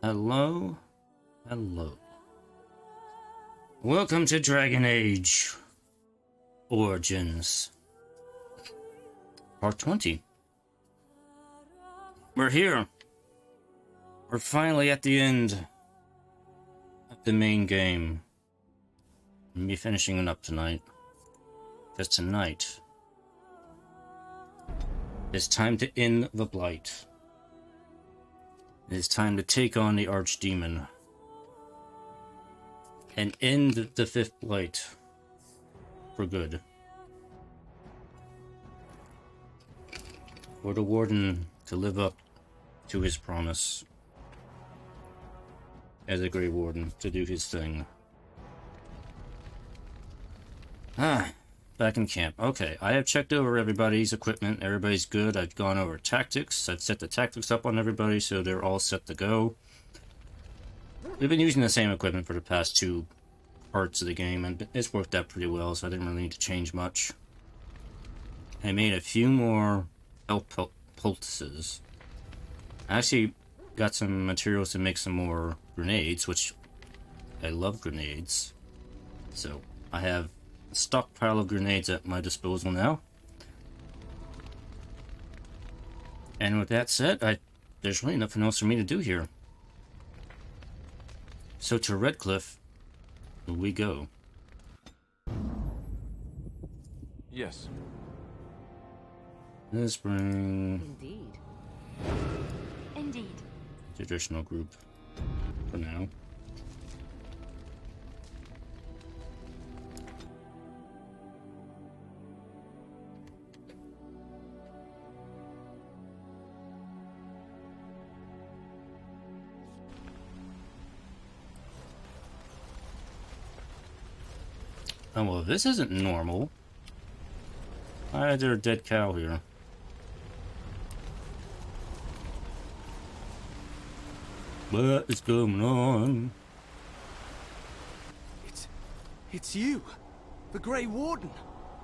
Hello, hello. Welcome to Dragon Age Origins, Part 20. We're here. We're finally at the end of the main game. I'll be finishing it up tonight. Because tonight, it's time to end the Blight. It is time to take on the Archdemon and end the 5th Blight for good. For the Warden to live up to his promise as a Grey Warden, to do his thing. Back in camp. Okay, I have checked over everybody's equipment. Everybody's good. I've gone over tactics. I've set the tactics up on everybody so they're all set to go. We've been using the same equipment for the past 2 parts of the game, and it's worked out pretty well, so I didn't really need to change much. I made a few more health poultices. I actually got some materials to make some more grenades, which I love grenades. So I have a stockpile of grenades at my disposal now. And with that said, there's really nothing else for me to do here. So to Redcliffe we go. Yes. Let's bring... Indeed. Indeed. Traditional group for now. Oh, well, this isn't normal. Why is there a dead cow here? What is going on? It's you! The Grey Warden!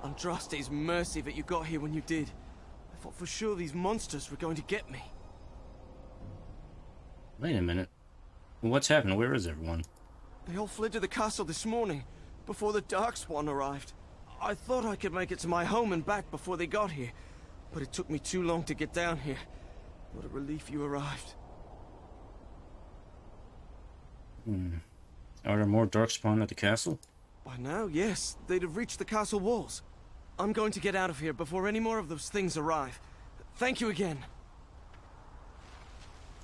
Andraste's mercy that you got here when you did. I thought for sure these monsters were going to get me. Wait a minute. What's happened? Where is everyone? They all fled to the castle this morning, before the Darkspawn arrived. I thought I could make it to my home and back before they got here, but it took me too long to get down here. What a relief you arrived. Are there more Darkspawn at the castle? By now, yes. They'd have reached the castle walls. I'm going to get out of here before any more of those things arrive. Thank you again.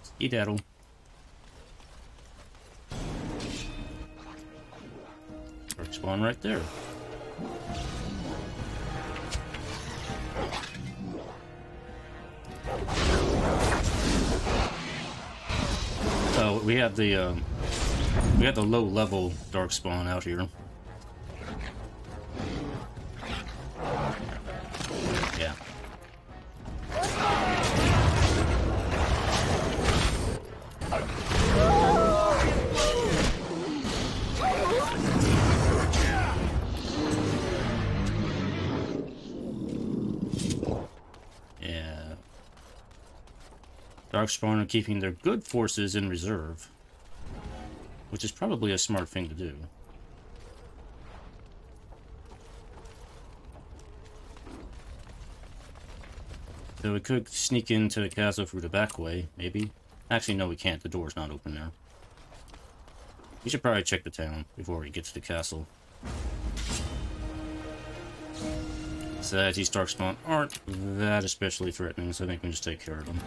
Skedaddle. Darkspawn right there. Oh, we have the low-level Darkspawn out here. Yeah. Yeah. Darkspawn are keeping their good forces in reserve, which is probably a smart thing to do. So we could sneak into the castle through the back way, maybe. Actually, no, we can't. The door's not open there. We should probably check the town before we get to the castle. So these Darkspawn aren't that especially threatening, so I think we can just take care of them.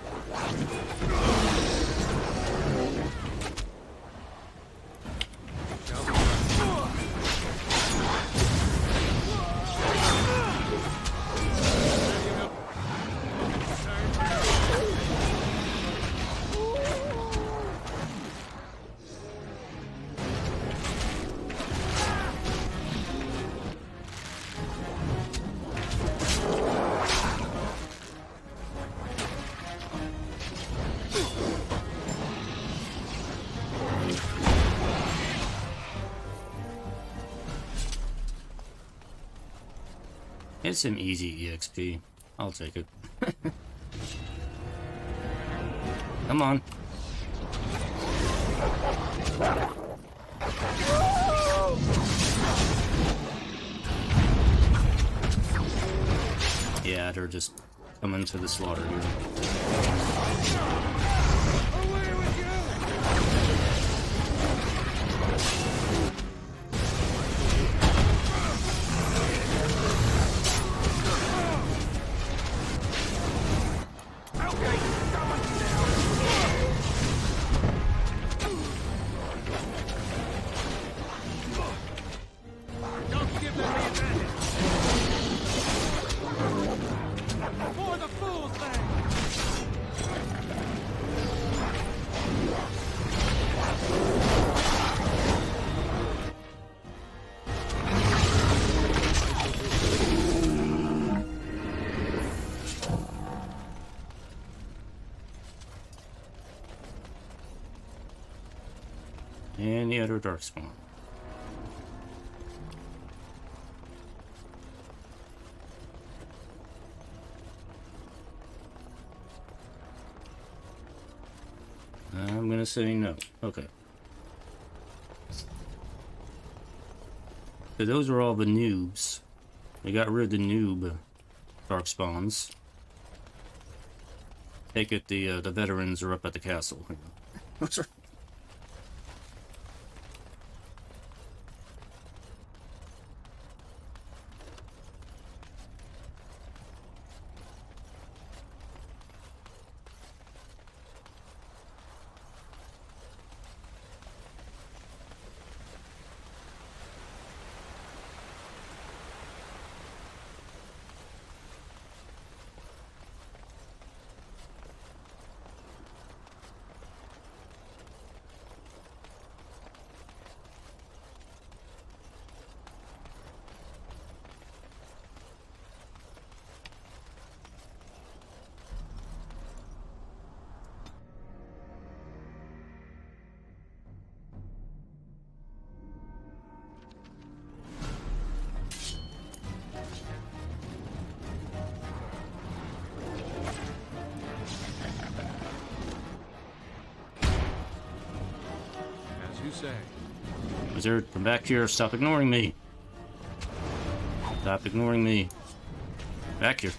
It's some easy EXP. I'll take it. Come on. Yeah, they're just coming to the slaughter here. Away with you! And the other darkspawn. I'm gonna say no. Okay. So those are all the noobs. They got rid of the noob darkspawns. Take it the veterans are up at the castle. Say. Wizard, come back here. Stop ignoring me. Stop ignoring me. Back here.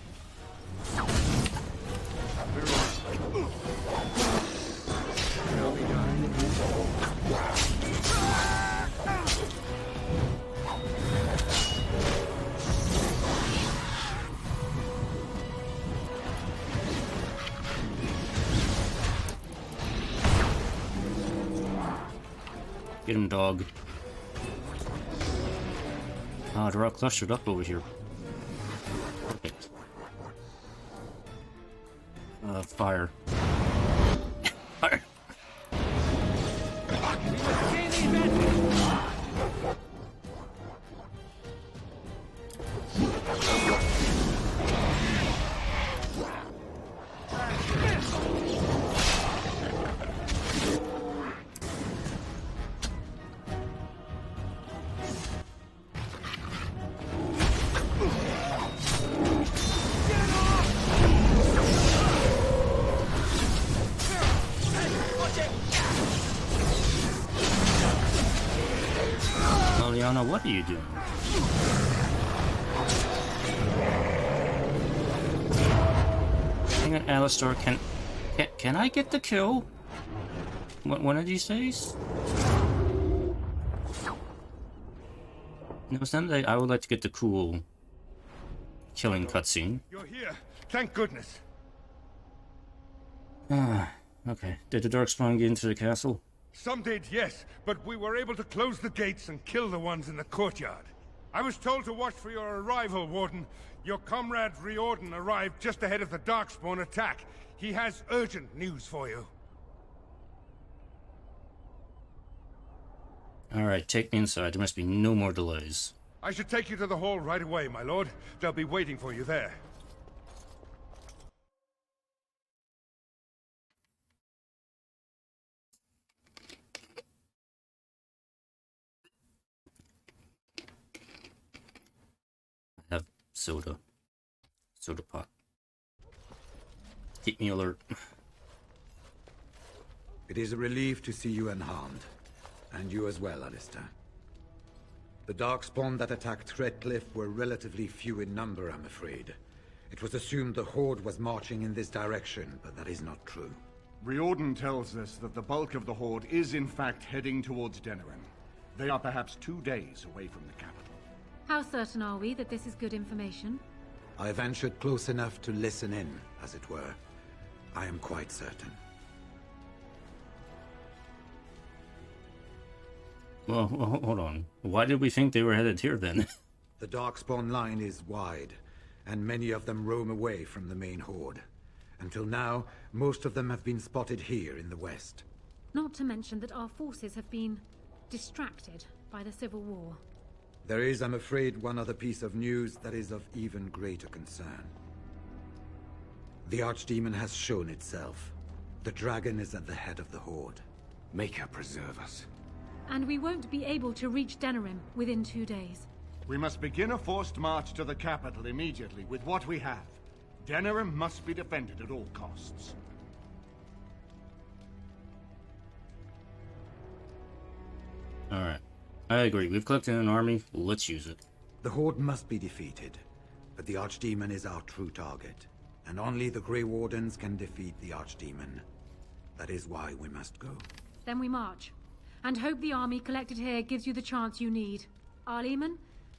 Get him, dog. Ah, they're all clustered up over here. Perfect. Fire. Fire. Liliana, what are you doing? Hang on, Alistar, can I get the kill? One of these days? No, someday I would like to get the cool killing cutscene. You're here. Thank goodness. Ah, okay. Did the Darkspawn get into the castle? Some did, yes, but we were able to close the gates and kill the ones in the courtyard. I was told to watch for your arrival, Warden. Your comrade Riordan arrived just ahead of the Darkspawn attack. He has urgent news for you. Alright, take me inside. There must be no more delays. I should take you to the hall right away, my lord. They'll be waiting for you there. I have soda. Soda pop. Keep me alert. It is a relief to see you unharmed. And you as well, Alistair. The Darkspawn that attacked Redcliffe were relatively few in number, I'm afraid. It was assumed the Horde was marching in this direction, but that is not true. Riordan tells us that the bulk of the Horde is in fact heading towards Denerim. They are perhaps 2 days away from the capital. How certain are we that this is good information? I ventured close enough to listen in, as it were. I am quite certain. Well, hold on. Why did we think they were headed here then? The Darkspawn line is wide, and many of them roam away from the main Horde. Until now, most of them have been spotted here in the west. Not to mention that our forces have been distracted by the Civil War. There is, I'm afraid, one other piece of news that is of even greater concern. The Archdemon has shown itself. The dragon is at the head of the Horde. May her preserve us. And we won't be able to reach Denerim within 2 days. We must begin a forced march to the capital immediately with what we have. Denerim must be defended at all costs. Alright. I agree. We've collected an army. Let's use it. The Horde must be defeated, but the Archdemon is our true target. And only the Grey Wardens can defeat the Archdemon. That is why we must go. Then we march. And hope the army collected here gives you the chance you need. Arleman,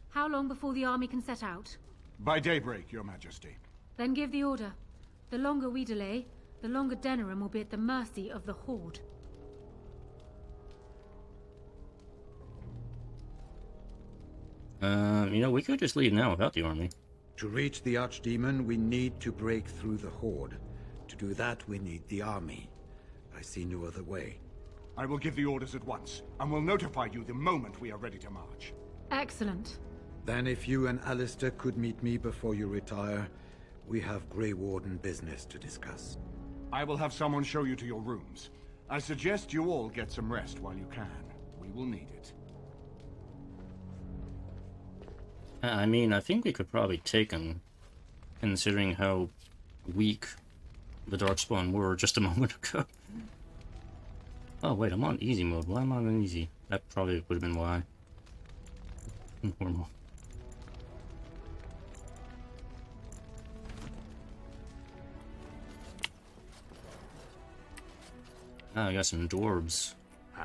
how long before the army can set out? By daybreak, Your Majesty. Then give the order. The longer we delay, the longer Denerim will be at the mercy of the Horde. We could just leave now without the army. To reach the Archdemon, we need to break through the Horde. To do that, we need the army. I see no other way. I will give the orders at once, and will notify you the moment we are ready to march. Excellent. Then if you and Alistair could meet me before you retire, we have Grey Warden business to discuss. I will have someone show you to your rooms. I suggest you all get some rest while you can. We will need it. I mean, I think we could probably take them, considering how weak the Darkspawn were just a moment ago. Oh wait, I'm on easy mode. Why am I on easy? That probably would have been why. Normal. Ah, I got some dwarves.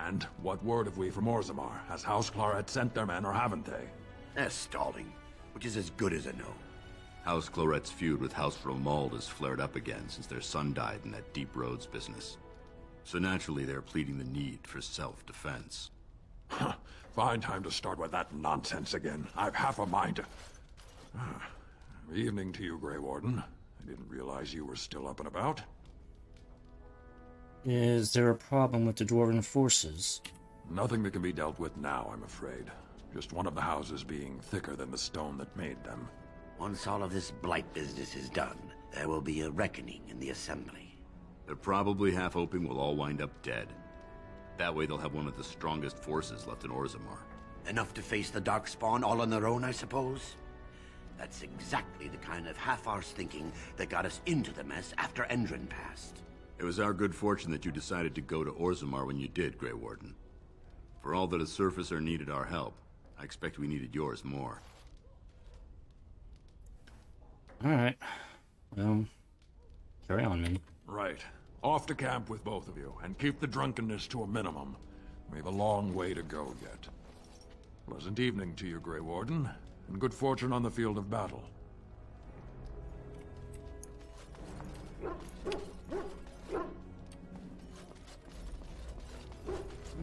And what word have we from Orzammar? Has House Claret sent their men, or haven't they? They're stalling, which is as good as a no. House Claret's feud with House Romald has flared up again since their son died in that Deep Roads business. So naturally they're pleading the need for self-defense. Fine time to start with that nonsense again. I've half a mind to... Evening to you, Grey Warden. I didn't realize you were still up and about. Is there a problem with the Dwarven forces? Nothing that can be dealt with now, I'm afraid. Just one of the houses being thicker than the stone that made them. Once all of this Blight business is done, there will be a reckoning in the Assembly. They're probably half hoping we'll all wind up dead. That way they'll have one of the strongest forces left in Orzammar. Enough to face the Darkspawn all on their own, I suppose? That's exactly the kind of half-arsed thinking that got us into the mess after Endrin passed. It was our good fortune that you decided to go to Orzammar when you did, Grey Warden. For all that a surfacer needed our help, I expect we needed yours more. Alright. Well, carry on, man. Right. Off to camp with both of you, and keep the drunkenness to a minimum. We have a long way to go yet. Pleasant evening to you, Grey Warden, and good fortune on the field of battle.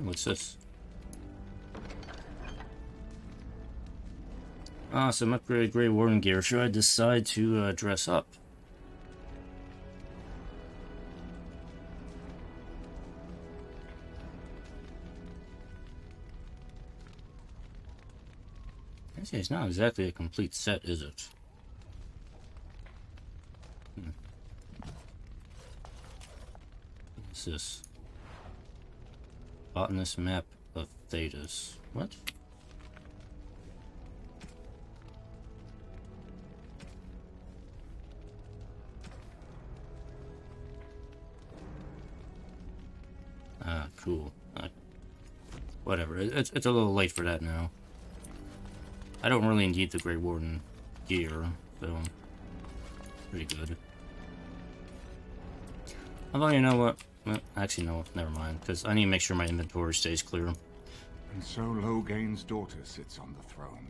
What's this? Ah, some upgraded Grey Warden gear. Should I decide to dress up? Actually, it's not exactly a complete set, is it? What's this? Botanist map of Thedas. What? cool. Whatever. It's a little late for that now. I don't really need the Grey Warden gear, so pretty good. Although, you know what? Well, actually, no, never mind, because I need to make sure my inventory stays clear. And so Loghain's daughter sits on the throne.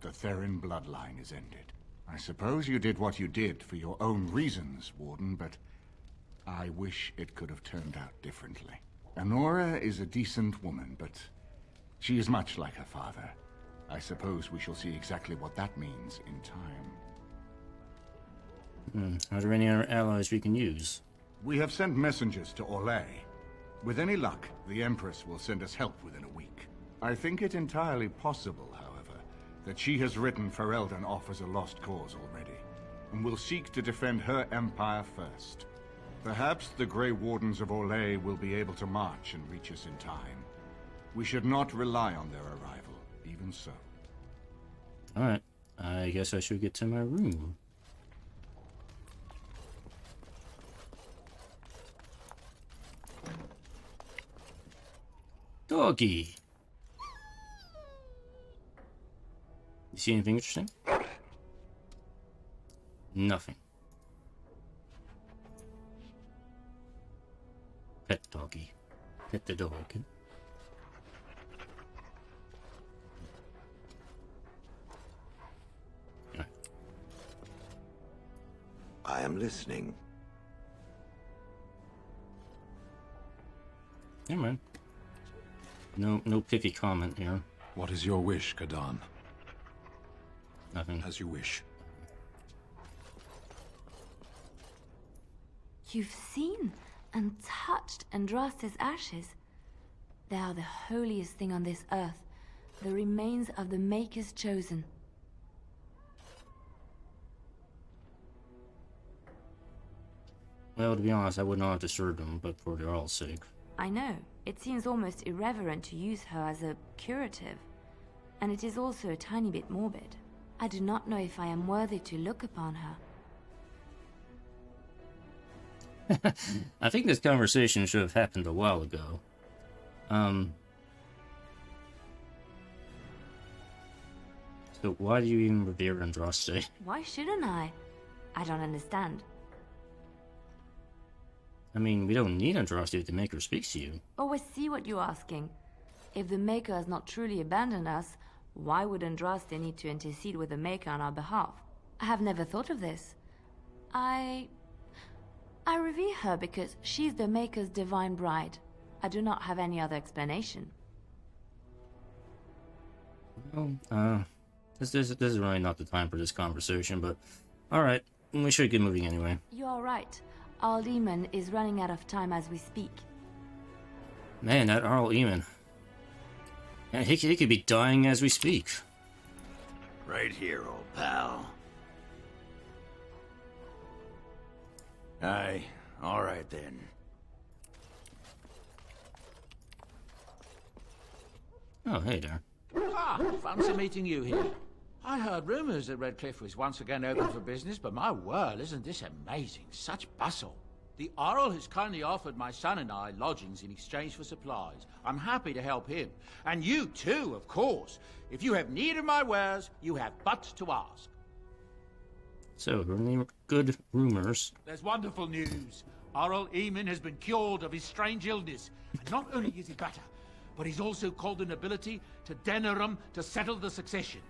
The Therin bloodline is ended. I suppose you did what you did for your own reasons, Warden, but I wish it could have turned out differently. Honora is a decent woman, but she is much like her father. I suppose we shall see exactly what that means in time. Are there any other allies we can use? We have sent messengers to Orlais. With any luck, the Empress will send us help within a week. I think it entirely possible, however, that she has written Ferelden off as a lost cause already, and will seek to defend her empire first. Perhaps the Grey Wardens of Orlais will be able to march and reach us in time. We should not rely on their arrival, even so. Alright, I guess I should get to my room. Doggy! You see anything interesting? Nothing. Pet doggy. Pet the dog. I am listening. Yeah, man. No pithy comment here. What is your wish, Kadan? Nothing. As you wish. You've seen and touched Andraste's ashes. They are the holiest thing on this earth, the remains of the Maker's chosen. Well, to be honest, I would not have disturbed them, but for their all sake. I know. It seems almost irreverent to use her as a curative. And it is also a tiny bit morbid. I do not know if I am worthy to look upon her. I think this conversation should have happened a while ago. So why do you even revere Andraste? Why shouldn't I? I don't understand. I mean, we don't need Andraste if the Maker speaks to you. Oh, I see what you're asking. If the Maker has not truly abandoned us, why would Andraste need to intercede with the Maker on our behalf? I have never thought of this. I revere her because she's the Maker's divine bride. I do not have any other explanation. Well, this is really not the time for this conversation, but alright, we should get moving anyway. You are right. Archdemon is running out of time as we speak. Man, that Archdemon. Man, he could be dying as we speak. Right here, old pal. Aye, all right then. Oh, hey there. Ah, fancy meeting you here. I heard rumours that Redcliffe was once again open for business, but my word, isn't this amazing? Such bustle. The Earl has kindly offered my son and I lodgings in exchange for supplies. I'm happy to help him. And you too, of course. If you have need of my wares, you have but to ask. So, any good rumors? There's wonderful news. Earl Eamon has been cured of his strange illness. And not only is he better, but he's also called the nobility to Denerim to settle the succession.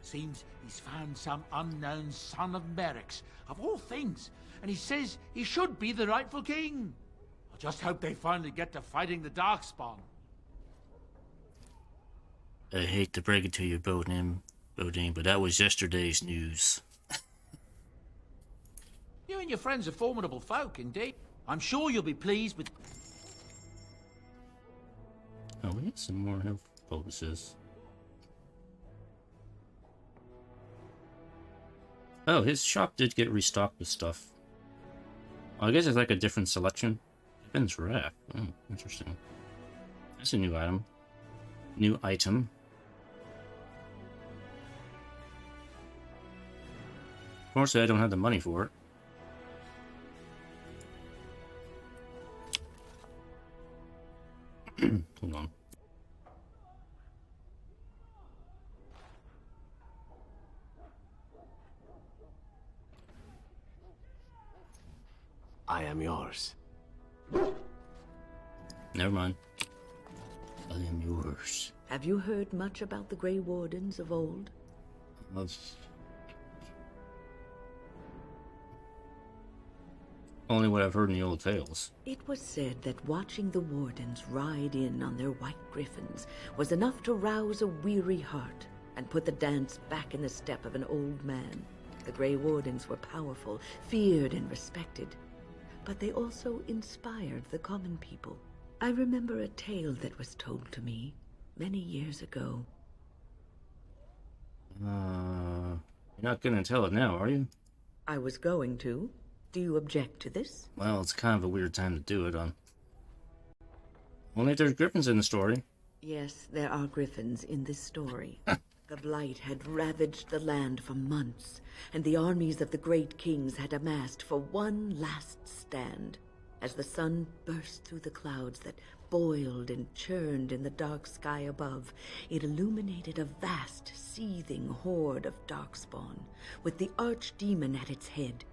Seems he's found some unknown son of Merrick's, of all things, and he says he should be the rightful king. I just hope they finally get to fighting the Darkspawn. I hate to break it to you, Bodine, but that was yesterday's news. You and your friends are formidable folk, indeed. I'm sure you'll be pleased with... Oh, we have some more health bonuses. Oh, his shop did get restocked with stuff. Oh, I guess it's like a different selection. Ben's Wrath. Oh, interesting. That's a new item. New item. Of course, I don't have the money for it. Hold on. I am yours. Never mind. I am yours. Have you heard much about the Grey Wardens of old? Only what I've heard in the old tales. It was said that watching the Wardens ride in on their white griffins was enough to rouse a weary heart and put the dance back in the step of an old man. The Grey Wardens were powerful, feared and respected, but they also inspired the common people. I remember a tale that was told to me many years ago. You're not gonna tell it now, are you? I was going to. Do you object to this? Well, it's kind of a weird time to do it on. Only if there's griffins in the story. Yes, there are griffins in this story. The Blight had ravaged the land for months, and the armies of the great kings had amassed for one last stand. As the sun burst through the clouds that boiled and churned in the dark sky above, it illuminated a vast, seething horde of darkspawn, with the Archdemon at its head.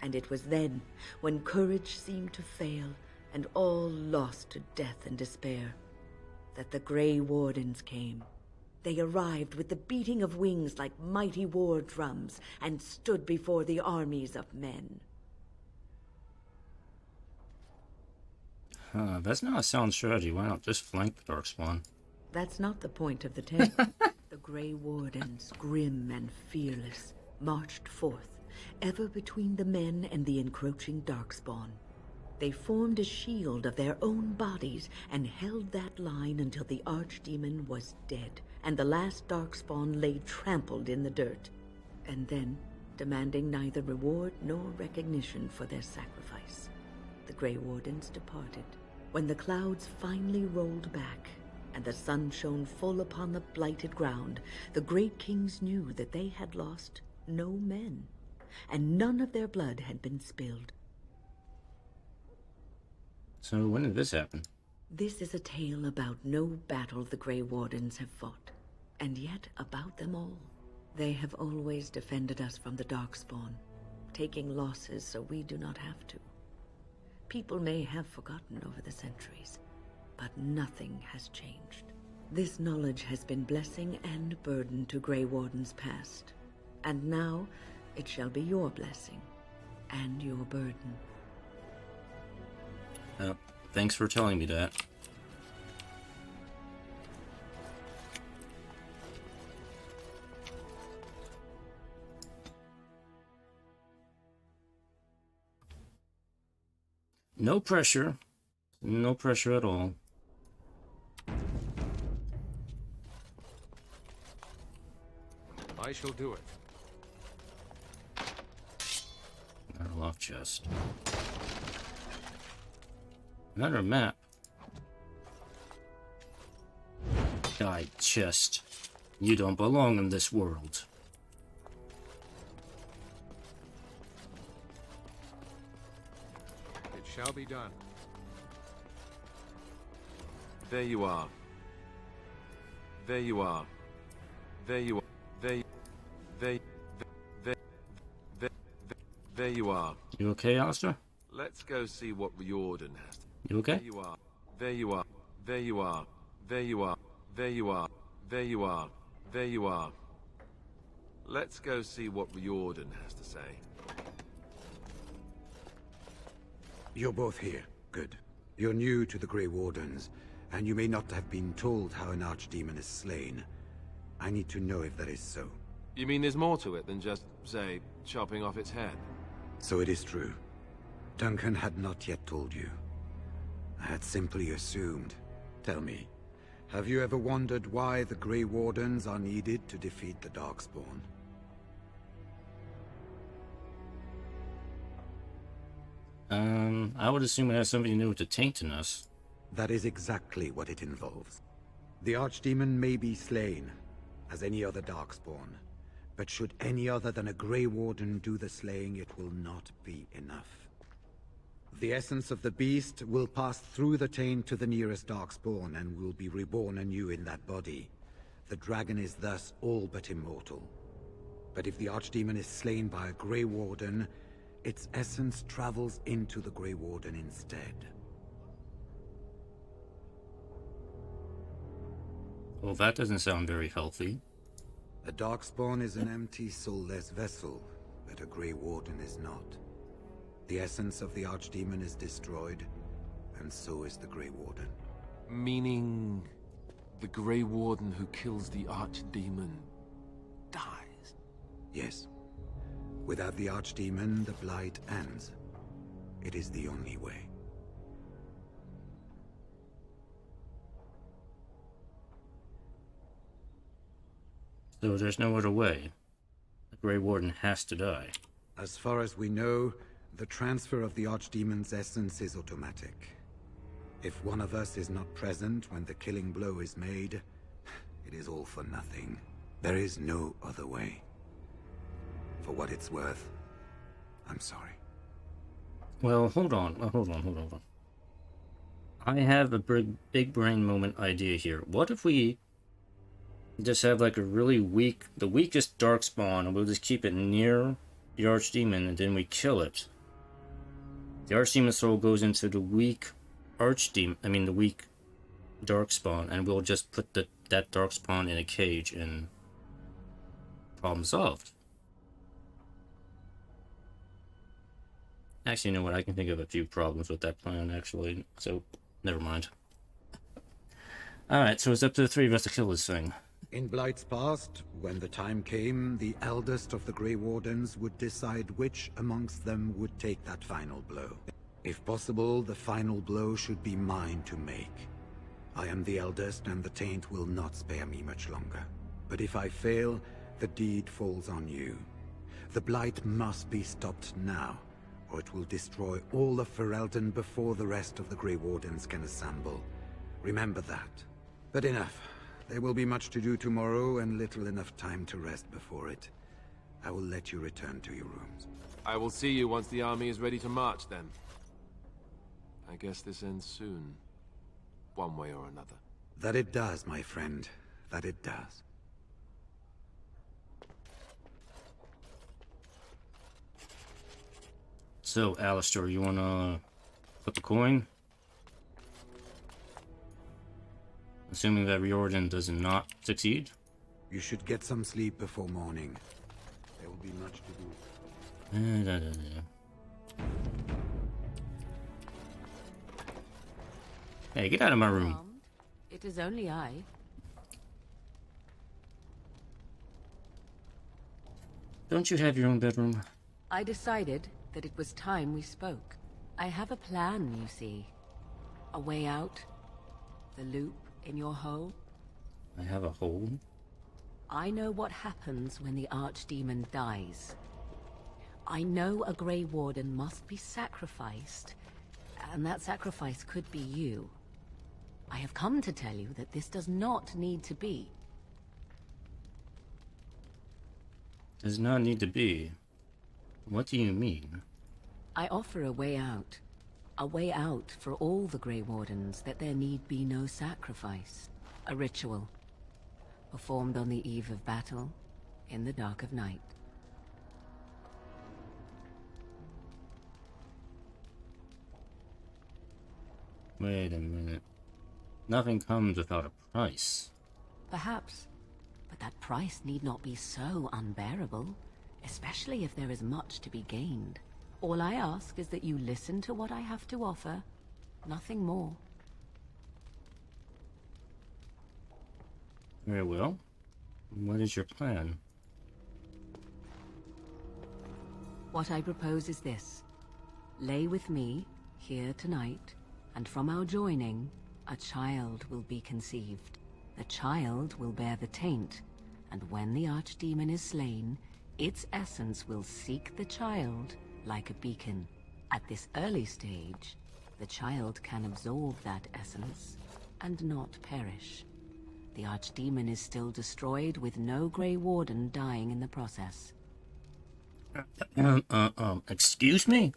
And it was then, when courage seemed to fail, and all lost to death and despair, that the Grey Wardens came. They arrived with the beating of wings like mighty war drums, and stood before the armies of men. That's not a sound strategy. Why not just flank the Darkspawn? That's not the point of the tale. The Grey Wardens, grim and fearless, marched forth, ever between the men and the encroaching Darkspawn. They formed a shield of their own bodies and held that line until the Archdemon was dead, and the last Darkspawn lay trampled in the dirt. And then, demanding neither reward nor recognition for their sacrifice, the Grey Wardens departed. When the clouds finally rolled back, and the sun shone full upon the blighted ground, the great kings knew that they had lost no men, and none of their blood had been spilled. So when did this happen? This is a tale about no battle the Grey Wardens have fought, and yet about them all. They have always defended us from the Darkspawn, taking losses so we do not have to. People may have forgotten over the centuries, but nothing has changed. This knowledge has been blessing and burden to Grey Wardens past, and now it shall be your blessing and your burden. Thanks for telling me that. No pressure. No pressure at all. I shall do it. Another locked chest. Another map. Die, chest. You don't belong in this world. It shall be done. There you are. There you are. There you are. There you are. You okay, Alistair? Let's go see what Riordan has. You okay? There you are. There you are. There you are. There you are. There you are. There you are. There you are. Let's go see what Riordan has to say. You're both here. Good. You're new to the Grey Wardens, and you may not have been told how an Archdemon is slain. I need to know if that is so. You mean there's more to it than just, say, chopping off its head? So it is true. Duncan had not yet told you. I had simply assumed. Tell me, have you ever wondered why the Grey Wardens are needed to defeat the Darkspawn? I would assume it has something to do with the taint in us. That is exactly what it involves. The Archdemon may be slain, as any other Darkspawn, but should any other than a Grey Warden do the slaying, it will not be enough. The essence of the beast will pass through the taint to the nearest darkspawn and will be reborn anew in that body. The dragon is thus all but immortal. But if the Archdemon is slain by a Grey Warden, its essence travels into the Grey Warden instead. Well, that doesn't sound very healthy. A darkspawn is an empty, soulless vessel, but a Grey Warden is not. The essence of the Archdemon is destroyed, and so is the Grey Warden. Meaning the Grey Warden who kills the Archdemon dies? Yes. Without the Archdemon, the Blight ends. It is the only way. So there's no other way. The Grey Warden has to die. As far as we know, the transfer of the Archdemon's essence is automatic. If one of us is not present when the killing blow is made, it is all for nothing. There is no other way. For what it's worth, I'm sorry. Well, hold on. I have a big brain moment idea here. What if we just have like a really weak, the weakest darkspawn, and we'll just keep it near the Archdemon, and then we kill it. The Archdemon's soul goes into the weak the weak darkspawn, and we'll just put that darkspawn in a cage, and problem solved. Actually, you know what? I can think of a few problems with that plan, actually, so never mind. Alright, so it's up to the three of us to kill this thing. In Blight's past, when the time came, the eldest of the Grey Wardens would decide which amongst them would take that final blow. If possible, the final blow should be mine to make. I am the eldest, and the taint will not spare me much longer. But if I fail, the deed falls on you. The Blight must be stopped now, or it will destroy all of Ferelden before the rest of the Grey Wardens can assemble. Remember that. But enough. There will be much to do tomorrow, and little enough time to rest before it. I will let you return to your rooms. I will see you once the army is ready to march, then. I guess this ends soon. One way or another. That it does, my friend. That it does. So, Alistair, you wanna put the coin? Assuming that Riordan does not succeed? You should get some sleep before morning. There will be much to do. Hey, get out of my room. It is only I. Don't you have your own bedroom? I decided that it was time we spoke. I have a plan, you see. A way out. The loop in your hole. I have a hole? I know what happens when the Archdemon dies. I know a Grey Warden must be sacrificed, and that sacrifice could be you. I have come to tell you that this does not need to be. Does not need to be? What do you mean? I offer a way out. A way out for all the Grey Wardens, that there need be no sacrifice. A ritual. Performed on the eve of battle, in the dark of night. Wait a minute. Nothing comes without a price. Perhaps. But that price need not be so unbearable, especially if there is much to be gained. All I ask is that you listen to what I have to offer, nothing more. Very well. What is your plan? What I propose is this. Lay with me, here tonight, and from our joining, a child will be conceived. The child will bear the taint, and when the Archdemon is slain, its essence will seek the child like a beacon. At this early stage, the child can absorb that essence and not perish. The Archdemon is still destroyed with no Grey Warden dying in the process. Excuse me?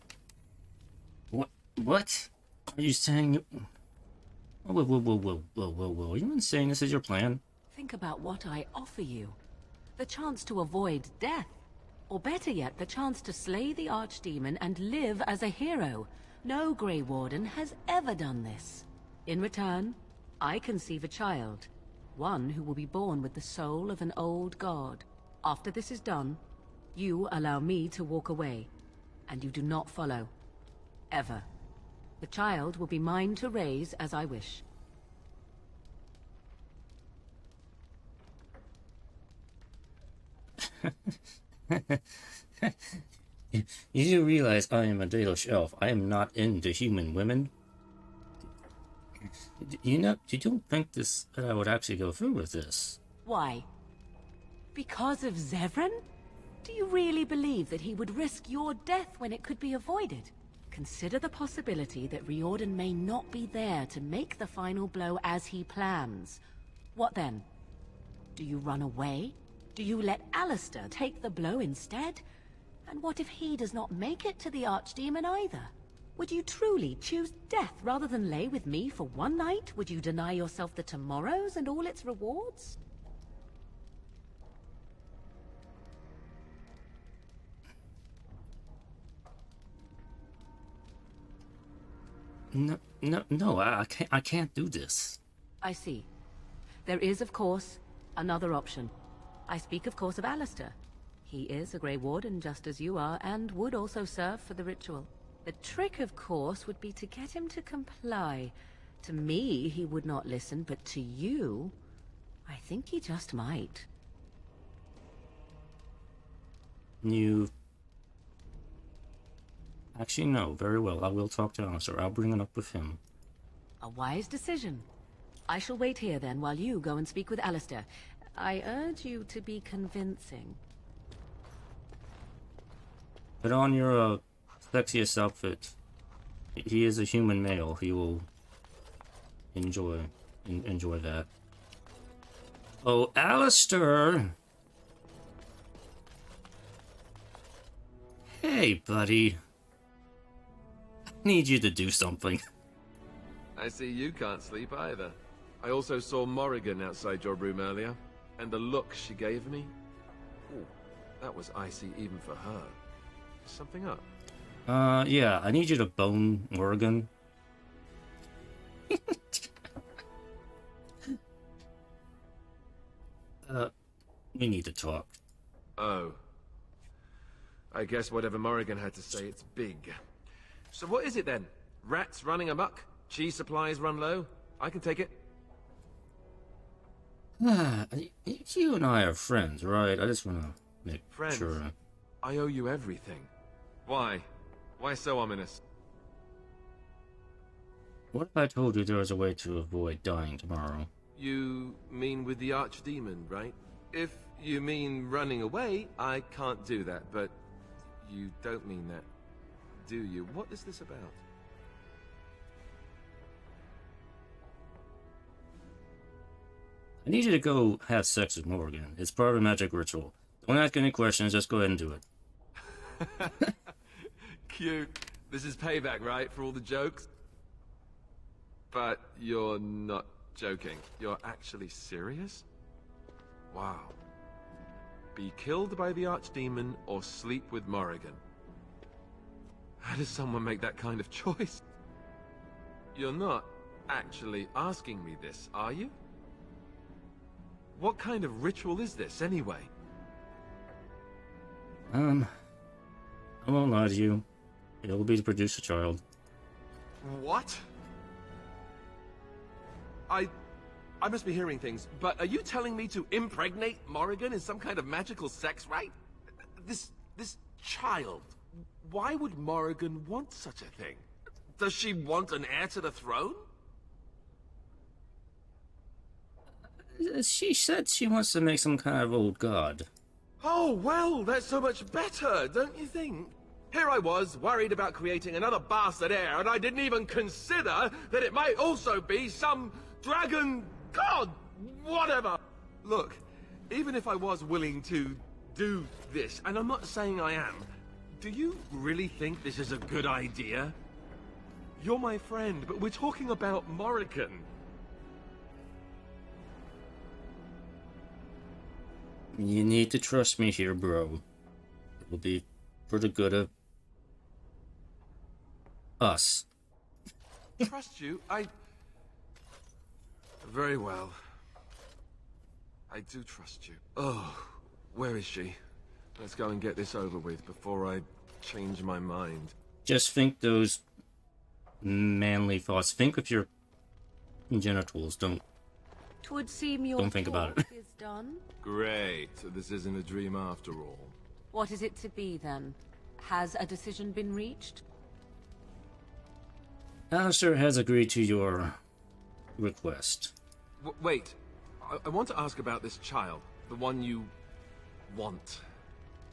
What? Are you saying... Whoa. Are you even saying this is your plan? Think about what I offer you. The chance to avoid death. Or better yet, the chance to slay the Archdemon and live as a hero. No Grey Warden has ever done this. In return, I conceive a child. One who will be born with the soul of an old god. After this is done, you allow me to walk away. And you do not follow. Ever. The child will be mine to raise as I wish. You do realize I am a Dalish elf. I am not into human women. You don't think that I would actually go through with this? Why? Because of Zevran? Do you really believe that he would risk your death when it could be avoided? Consider the possibility that Riordan may not be there to make the final blow as he plans. What then? Do you run away? Do you let Alistair take the blow instead? And what if he does not make it to the Archdemon either? Would you truly choose death rather than lay with me for one night? Would you deny yourself the tomorrows and all its rewards? No, I can't do this. I see. There is, of course, another option. I speak, of course, of Alistair. He is a Grey Warden just as you are, and would also serve for the ritual. The trick, of course, would be to get him to comply. To me, he would not listen, but to you, I think he just might. Actually, no. Very well. I will talk to Alistair. I'll bring it up with him. A wise decision. I shall wait here, then, while you go and speak with Alistair. I urge you to be convincing. Put on your sexiest outfit. He is a human male. He will enjoy that. Oh, Alistair! Hey, buddy. I need you to do something. I see you can't sleep either. I also saw Morrigan outside your room earlier, and the look she gave me. Ooh, that was icy even for her. Is something up? Yeah, I need you to bone Morrigan. We need to talk. Oh. I guess whatever Morrigan had to say, it's big. So what is it then? Rats running amok? Cheese supplies run low? I can take it. You and I are friends, right? I just want to make Friends? sure. I owe you everything. Why? Why so ominous? What if I told you there was a way to avoid dying tomorrow? You mean with the Archdemon, right? If you mean running away, I can't do that, but you don't mean that, do you? What is this about? I need you to go have sex with Morrigan. It's part of a magic ritual. Don't ask any questions, just go ahead and do it. Cute. This is payback, right, for all the jokes? But you're not joking. You're actually serious? Wow. Be killed by the Archdemon or sleep with Morrigan. How does someone make that kind of choice? You're not actually asking me this, are you? What kind of ritual is this, anyway? I won't lie to you. It will be to produce a child. What? I must be hearing things, but are you telling me to impregnate Morrigan in some kind of magical sex rite? This child. Why would Morrigan want such a thing? Does she want an heir to the throne? She said she wants to make some kind of old god. Oh, well, that's so much better, don't you think? Here I was, worried about creating another bastard heir, and I didn't even consider that it might also be some dragon god, whatever. Look, even if I was willing to do this, and I'm not saying I am, do you really think this is a good idea? You're my friend, but we're talking about Morrigan. You need to trust me here, bro. It will be for the good of us. Trust you? Very well. I do trust you. Oh, where is she? Let's go and get this over with before I change my mind. Just think those manly thoughts. Think of your genitals. Don't Twould seem your Don't think about it. talk is done. Great. So this isn't a dream after all. What is it to be then? Has a decision been reached? Alistair has agreed to your request. Wait. I want to ask about this child. The one you want.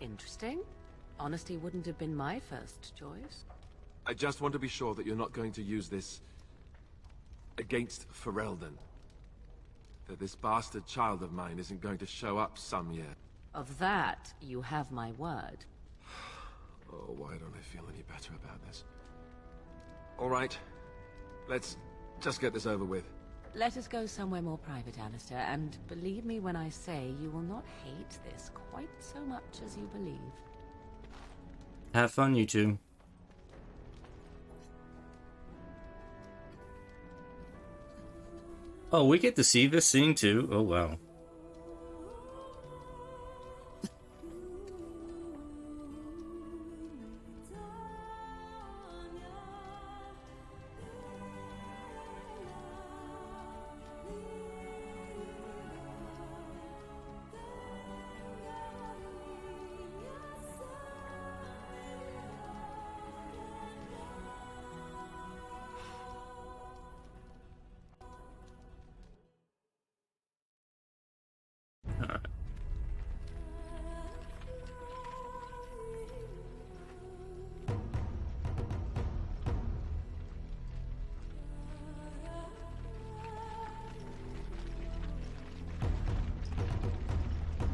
Interesting. Honesty wouldn't have been my first choice. I just want to be sure that you're not going to use this against Ferelden. That this bastard child of mine isn't going to show up some year. Of that, you have my word. Oh, why don't I feel any better about this? All right. Let's just get this over with. Let us go somewhere more private, Alistair, and believe me when I say you will not hate this quite so much as you believe. Have fun, you two. Oh, we get to see this scene too? Oh, wow.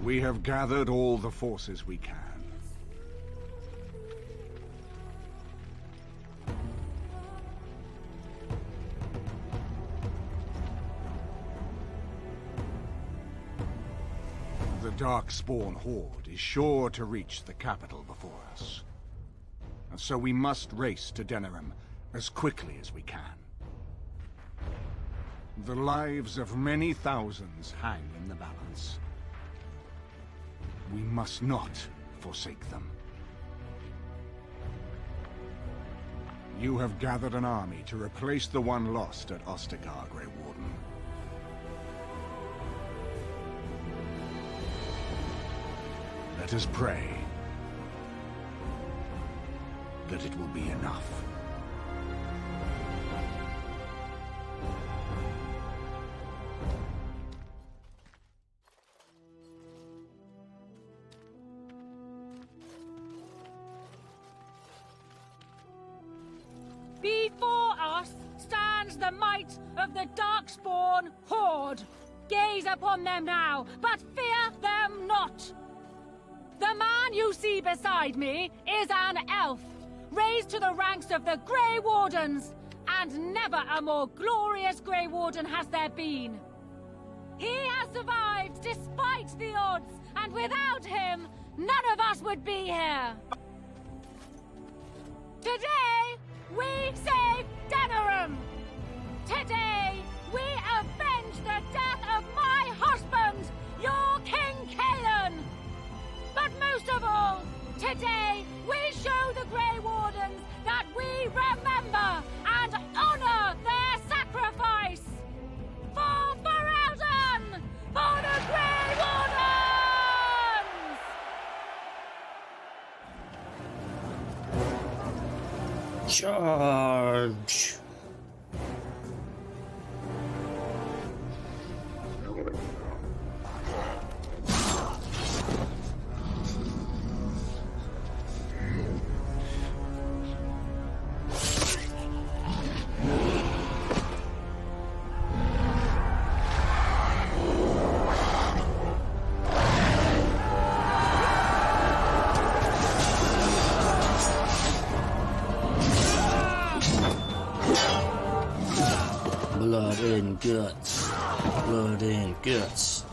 We have gathered all the forces we can. The Darkspawn Horde is sure to reach the capital before us. And so we must race to Denerim as quickly as we can. The lives of many thousands hang in the balance. We must not forsake them. You have gathered an army to replace the one lost at Ostagar, Grey Warden. Let us pray that it will be enough. Before us stands the might of the Darkspawn Horde. Gaze upon them now, but fear them not. The man you see beside me is an elf, raised to the ranks of the Grey Wardens, and never a more glorious Grey Warden has there been. He has survived despite the odds, and without him, none of us would be here. Today, we save Denerim! Today, we avenge the death of my husband, your King Kaelan! But most of all, today, we show the Grey Wardens that we remember and honor their sacrifice! For Ferelden! For the Grey Wardens! Charge! Blood and guts. Blood and guts.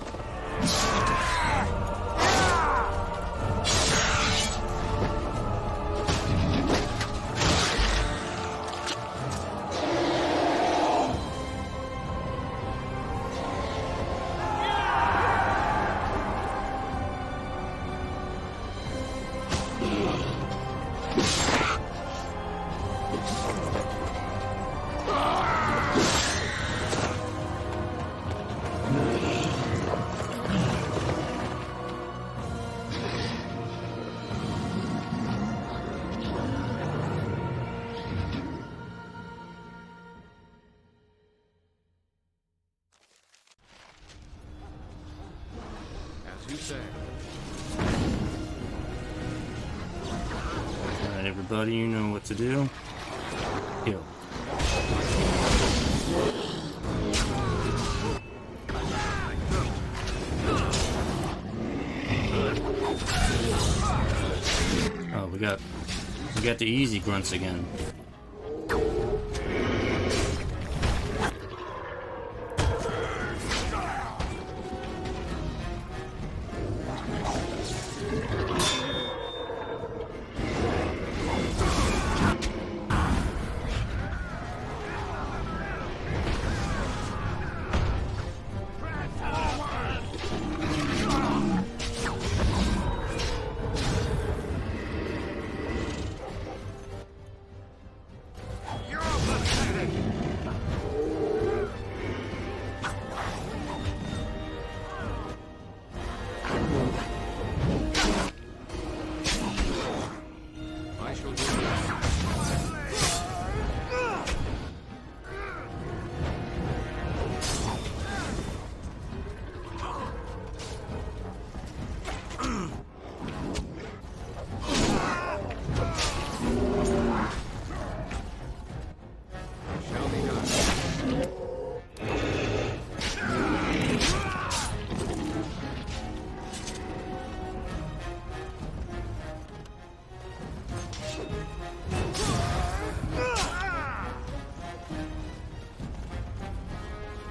You say. Alright, everybody, you know what to do. Kill. Oh, we got the easy grunts again.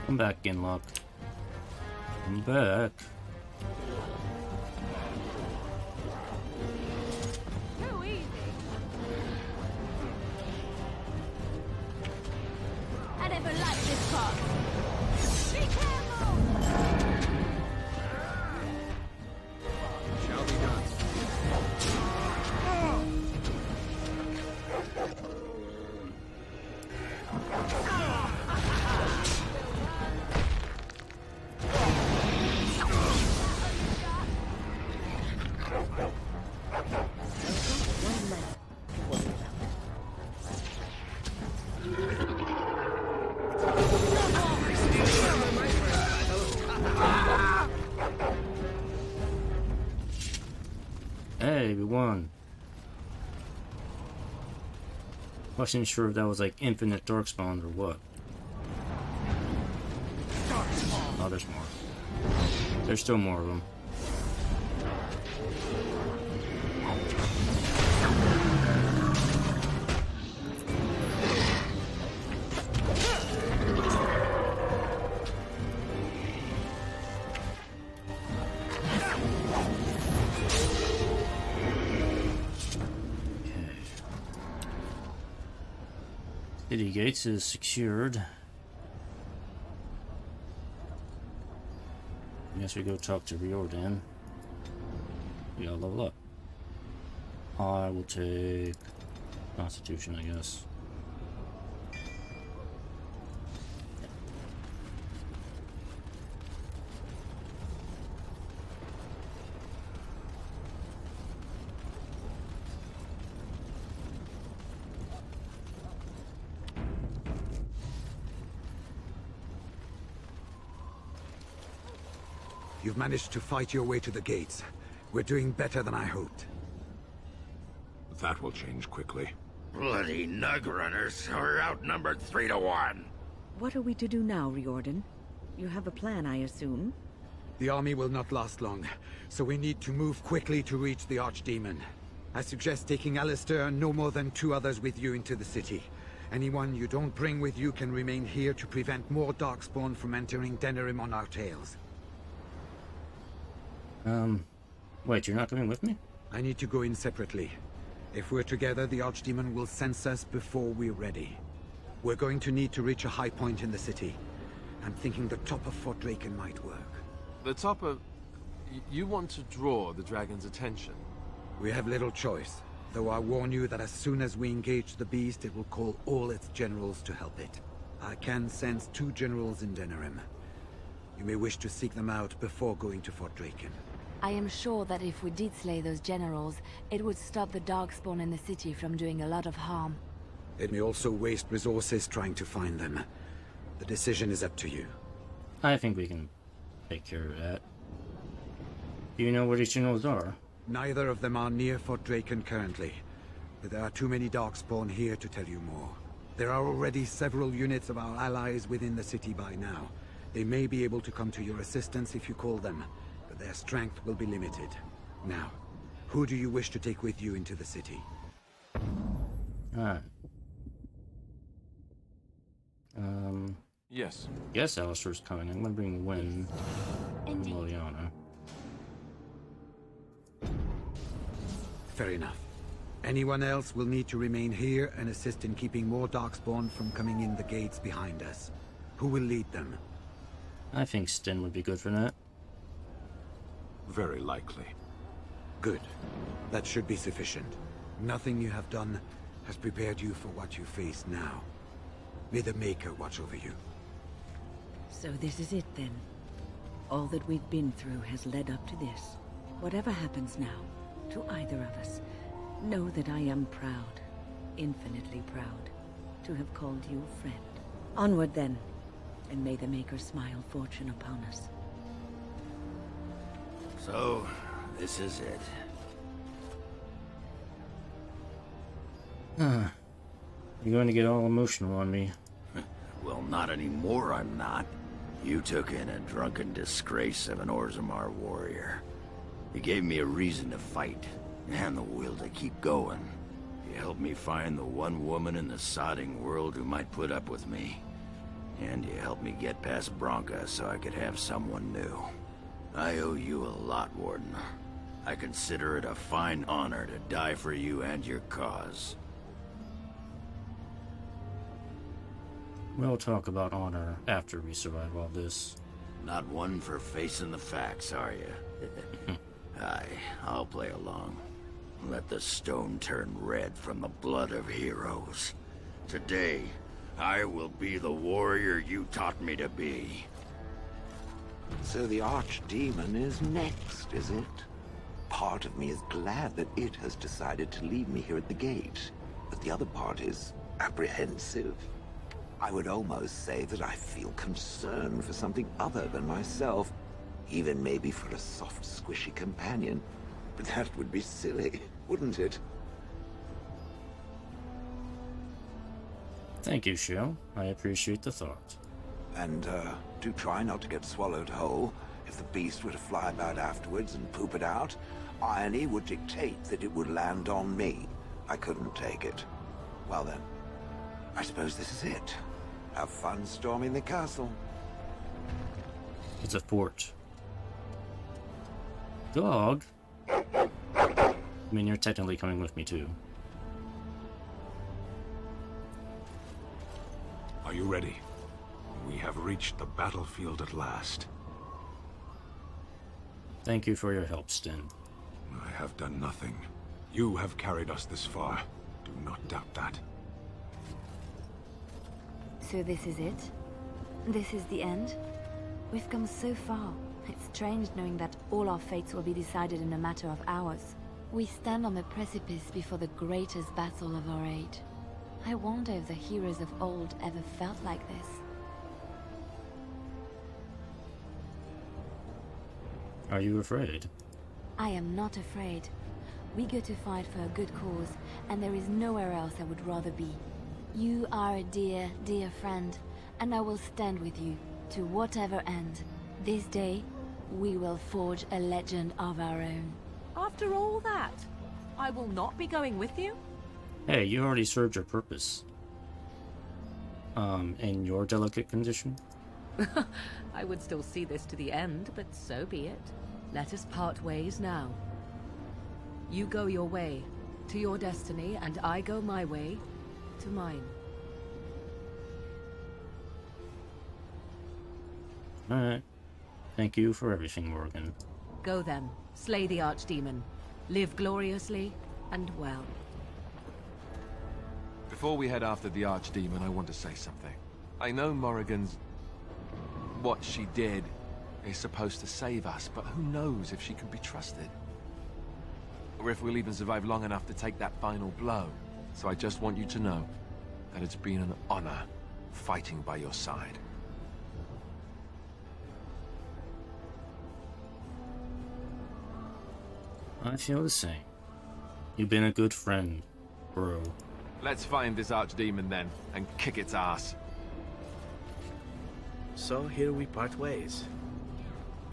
Come back, Ginlock. Come back. Too easy. I never liked this part. Be careful! Shall be done. Hey, we won. Wasn't sure if that was like infinite darkspawn or what. Oh, there's more. There's still more of them. City Gates is secured. I guess we go talk to Riordan. We gotta level up. I will take Constitution, I guess. You've managed to fight your way to the gates. We're doing better than I hoped. That will change quickly. Bloody nug runners. We're outnumbered 3 to 1. What are we to do now, Riordan? You have a plan, I assume? The army will not last long, so we need to move quickly to reach the Archdemon. I suggest taking Alistair and no more than 2 others with you into the city. Anyone you don't bring with you can remain here to prevent more Darkspawn from entering Denerim on our tails. Wait, you're not coming with me? I need to go in separately. If we're together, the Archdemon will sense us before we're ready. We're going to need to reach a high point in the city. I'm thinking the top of Fort Draken might work. The top of... You want to draw the dragon's attention? We have little choice, though I warn you that as soon as we engage the beast, it will call all its generals to help it. I can sense 2 generals in Denerim. You may wish to seek them out before going to Fort Draken. I am sure that if we did slay those generals, it would stop the Darkspawn in the city from doing a lot of harm. It may also waste resources trying to find them. The decision is up to you. I think we can take care of that. Do you know where these generals are? Neither of them are near Fort Draken currently, but there are too many Darkspawn here to tell you more. There are already several units of our allies within the city by now. They may be able to come to your assistance if you call them, but their strength will be limited. Now, who do you wish to take with you into the city? Alright. Yes. Yes, Alistair's coming. I'm gonna bring Wynn and Liliana. Fair enough. Anyone else will need to remain here and assist in keeping more Darkspawn from coming in the gates behind us. Who will lead them? I think Sten would be good for that. Very likely. Good. That should be sufficient. Nothing you have done has prepared you for what you face now. May the Maker watch over you. So this is it then. All that we've been through has led up to this. Whatever happens now, to either of us, know that I am proud, infinitely proud, to have called you a friend. Onward then, and may the Maker smile fortune upon us. So, this is it. You're going to get all emotional on me. Well, not anymore, I'm not. You took in a drunken disgrace of an Orzammar warrior. You gave me a reason to fight, and the will to keep going. You helped me find the one woman in the sodding world who might put up with me. And you helped me get past Bronca so I could have someone new. I owe you a lot, Warden. I consider it a fine honor to die for you and your cause. We'll talk about honor after we survive all this. Not one for facing the facts, are you? Aye, I'll play along. Let the stone turn red from the blood of heroes. Today, I will be the warrior you taught me to be. So the Archdemon is next, is it? Part of me is glad that it has decided to leave me here at the gate, but the other part is apprehensive. I would almost say that I feel concern for something other than myself, even maybe for a soft, squishy companion. But that would be silly, wouldn't it? Thank you, Shio. I appreciate the thought. And, do try not to get swallowed whole. If the beast were to fly about afterwards and poop it out, irony would dictate that it would land on me. I couldn't take it. Well then, I suppose this is it. Have fun storming the castle. It's a fort. Dog? I mean, you're technically coming with me, too. Are you ready? We have reached the battlefield at last. Thank you for your help, Sten. I have done nothing. You have carried us this far. Do not doubt that. So this is it? This is the end? We've come so far. It's strange knowing that all our fates will be decided in a matter of hours. We stand on the precipice before the greatest battle of our age. I wonder if the heroes of old ever felt like this. Are you afraid? I am not afraid. We go to fight for a good cause, and there is nowhere else I would rather be. You are a dear, dear friend, and I will stand with you to whatever end. This day, we will forge a legend of our own. After all that, I will not be going with you? Hey, you already served your purpose. in your delicate condition? I would still see this to the end, but so be it. Let us part ways now. You go your way, to your destiny, and I go my way, to mine. Alright. Thank you for everything, Morgan. Go then, slay the Archdemon. Live gloriously and well. Before we head after the Archdemon, I want to say something. I know Morrigan's... what she did is supposed to save us, but who knows if she can be trusted? Or if we'll even survive long enough to take that final blow. So I just want you to know that it's been an honor fighting by your side. I feel the same. You've been a good friend, bro. Let's find this Archdemon then, and kick its ass. So here we part ways.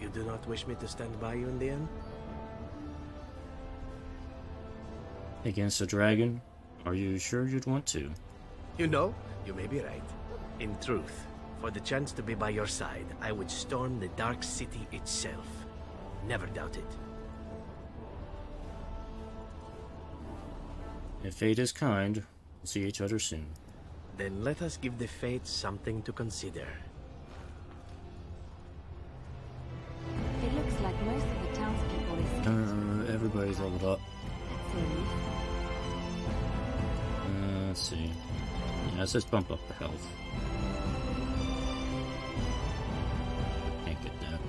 You do not wish me to stand by you in the end? Against a dragon? Are you sure you'd want to? You know, you may be right. In truth, for the chance to be by your side, I would storm the Dark City itself. Never doubt it. If fate is kind, we'll see each other soon. Then let us give the fates something to consider. It looks like most of the townspeople is... Everybody's leveled up. Let's see. Yeah, let's just bump up the health. Can't get that.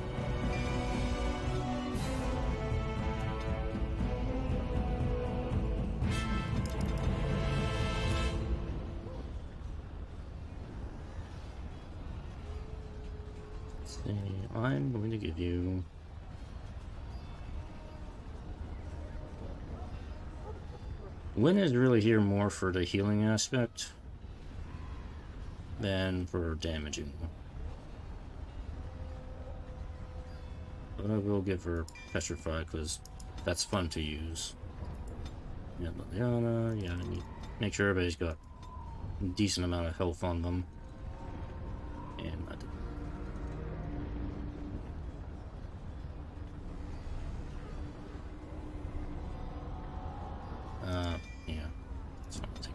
Let's see. I'm going to give you... Wynn is really here more for the healing aspect than for damaging. But I will give her Petrify because that's fun to use. Yeah, Liliana, yeah, I need to make sure everybody's got a decent amount of health on them. And I did. Yeah. So I'll take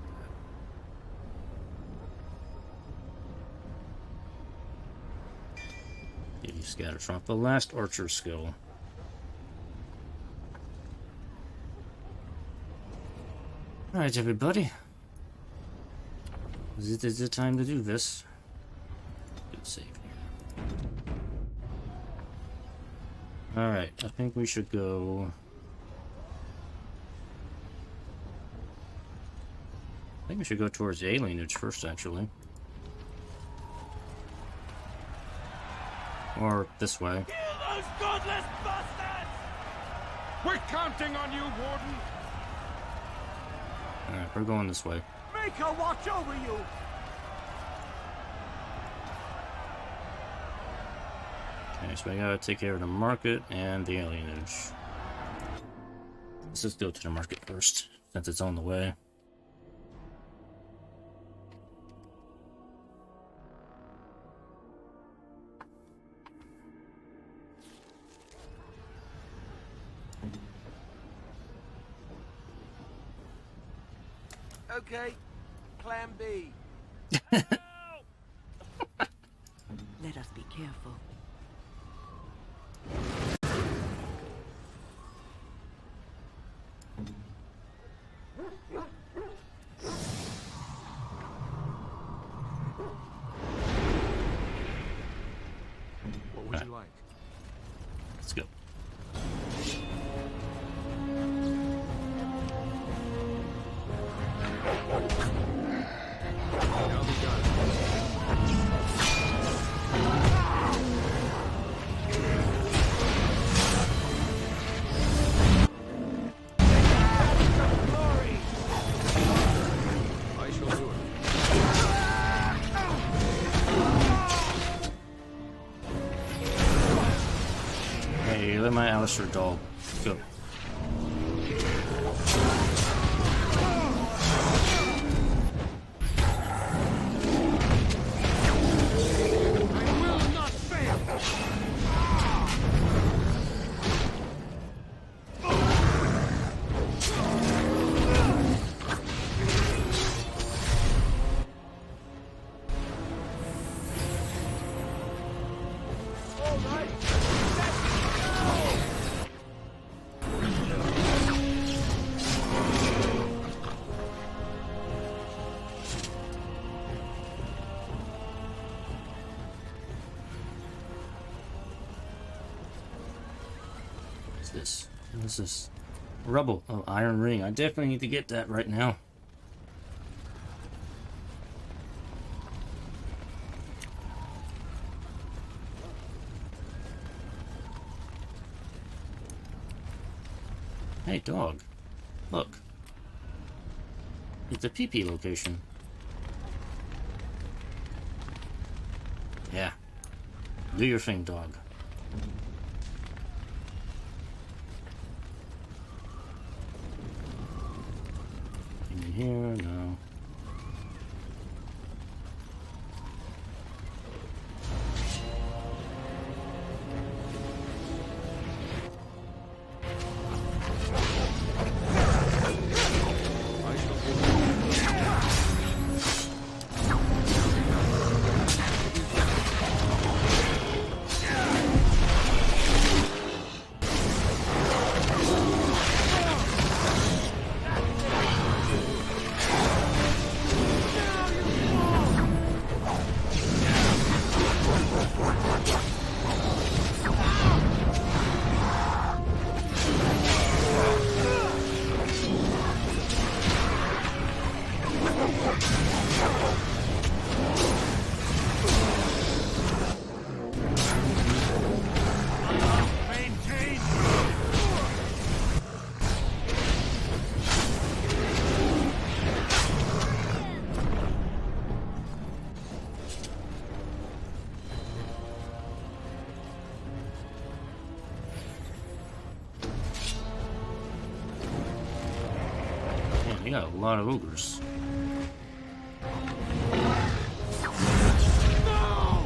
that. Give you Scatter Trump, the last archer skill. Alright, everybody. Is it time to do this? Good save here. Alright, I think we should go... I think we should go towards the alienage first, actually. Or this way. Kill those godless bastards! We're counting on you, Warden! Alright, we're going this way. Make her watch over you! Okay, so I gotta take care of the market and the alienage. Let's just go to the market first, since it's on the way. Okay, Plan B. Let us be careful. What would you like? Let's go. Now be done. I shall do it. Hey, let my Alistair dog go. What's this? What is this? Rubble. Oh, iron ring. I definitely need to get that right now. Hey, dog. Look. It's a PP location. Yeah. Do your thing, dog. In here? No. You got a lot of ogres. No!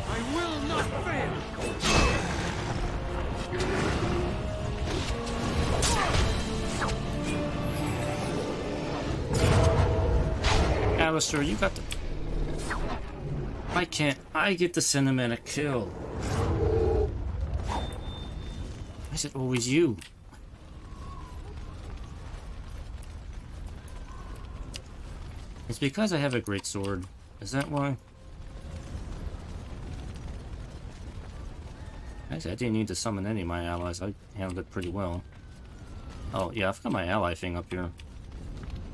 I will not fail! Alistair, you got the... Why can't I get the cinematic kill? Why is it always you? It's because I have a great sword. Is that why? Actually, I didn't need to summon any of my allies. I handled it pretty well. Oh, yeah, I've got my ally thing up here.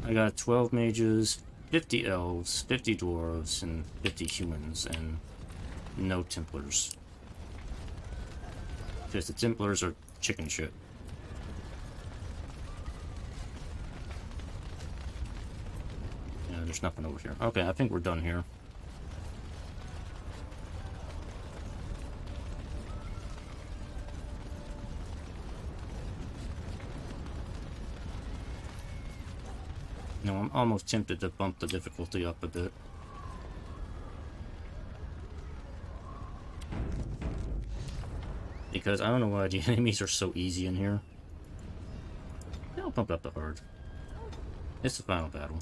I got 12 mages, 50 elves, 50 dwarves, and 50 humans, and no Templars. Because the Templars are chicken shit. There's nothing over here. Okay, I think we're done here. No, I'm almost tempted to bump the difficulty up a bit. Because I don't know why the enemies are so easy in here. I'll bump up the hard. It's the final battle.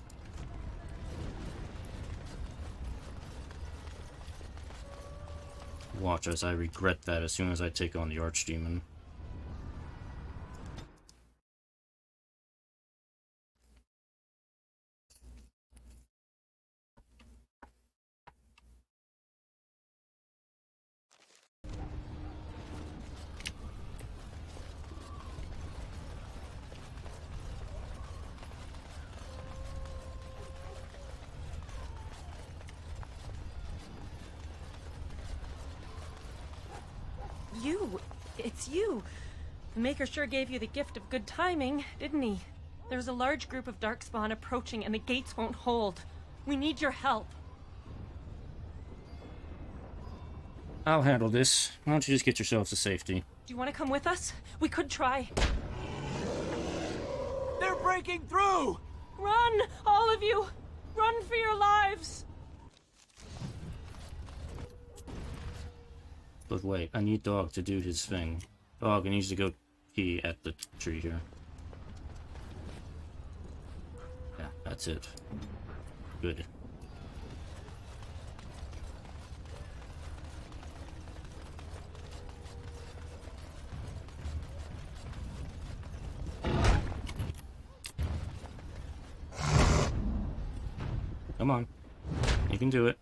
Watch as I regret that as soon as I take on the Archdemon. It's you! The Maker sure gave you the gift of good timing, didn't he? There's a large group of Darkspawn approaching and the gates won't hold. We need your help. I'll handle this. Why don't you just get yourselves to safety? Do you want to come with us? We could try. They're breaking through! Run! All of you! Run for your lives! But wait, I need Dog to do his thing. Dog needs to go pee at the tree here. Yeah, that's it. Good. Come on. You can do it.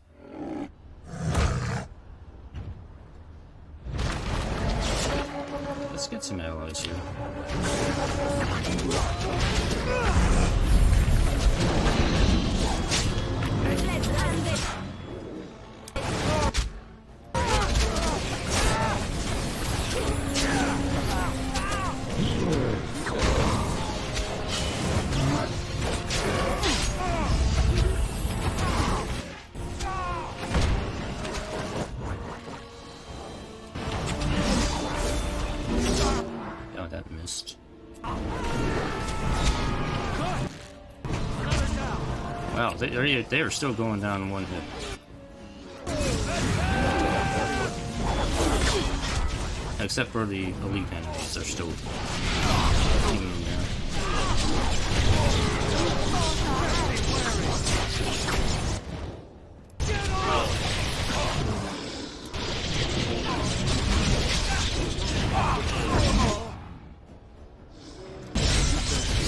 get some allies here. Oh, that missed. Wow, they are still going down in one hit. Except for the elite enemies, they're still hanging there.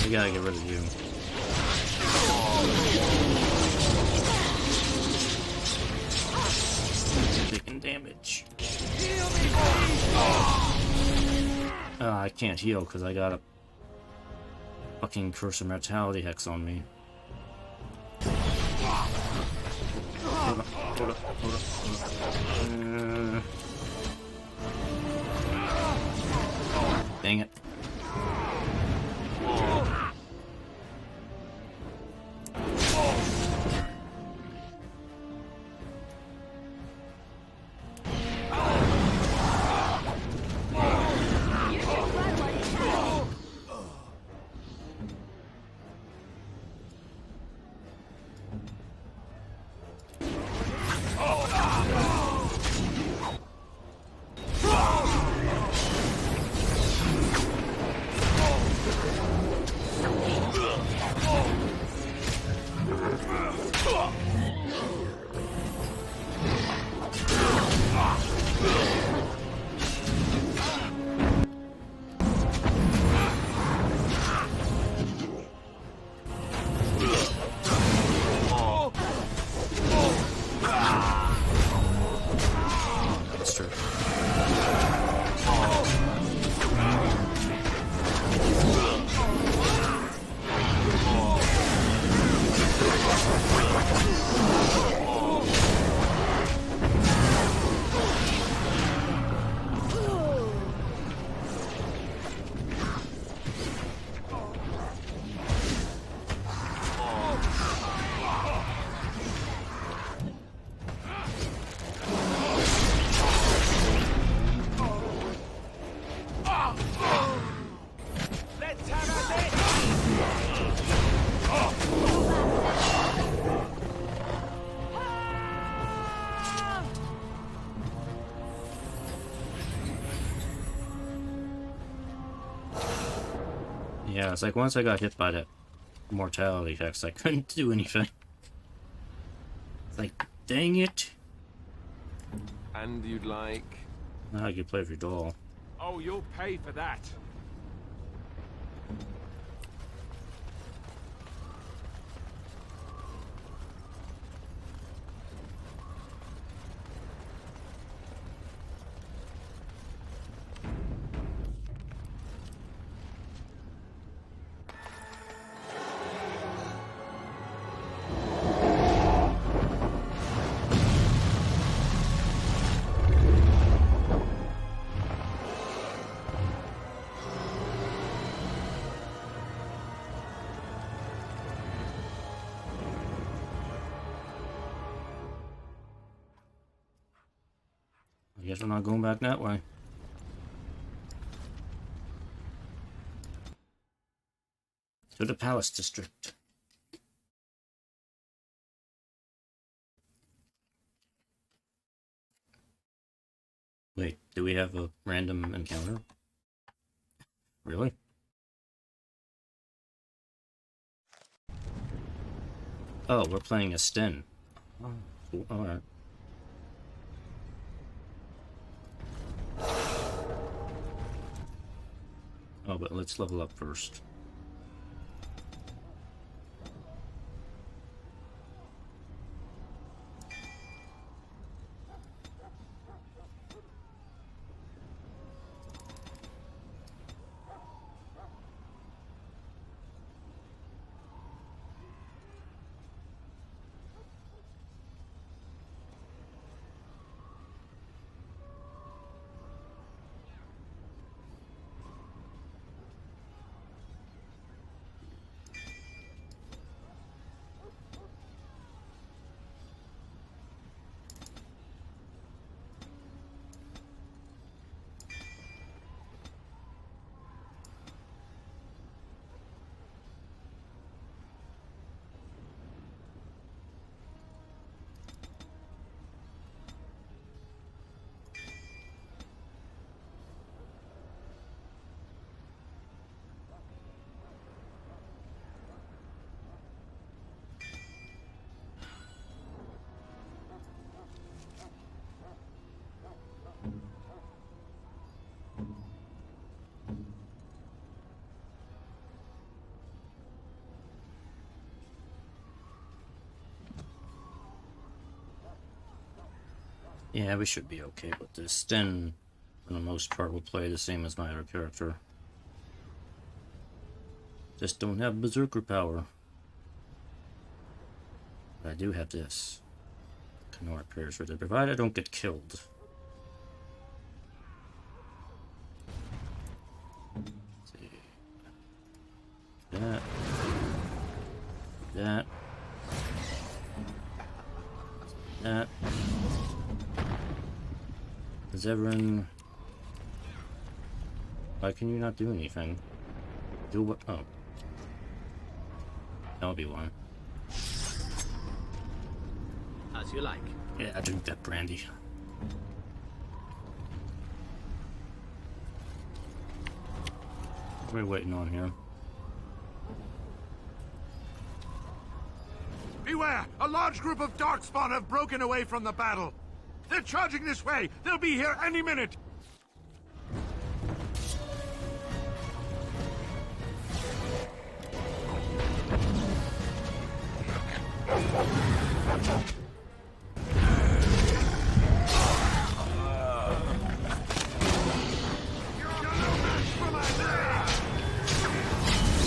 We gotta get rid of you. Taking damage. I can't heal because I got a fucking Curse of Mortality hex on me. Hold up. Dang it. Yeah, it's like once I got hit by that mortality hex, I couldn't do anything. It's like, dang it. And you'd like... Now you play with your doll. Oh, you'll pay for that. I guess we're not going back that way. To the Palace District. Wait, do we have a random encounter? Really? Oh, we're playing a Sten. Oh, cool. Alright. Oh, but let's level up first. Yeah, we should be okay with this. Then, for the most part, we'll play the same as my other character. Just don't have berserker power. But I do have this. Cannot repair for the provided I don't get killed. Let's see. That. Is everyone... Why can you not do anything? Do what? Oh. That'll be one. As you like. Yeah, I drink that brandy. What are we waiting on here? Beware! A large group of Darkspawn have broken away from the battle. They're charging this way. They'll be here any minute.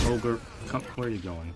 Ogre, come, where are you going?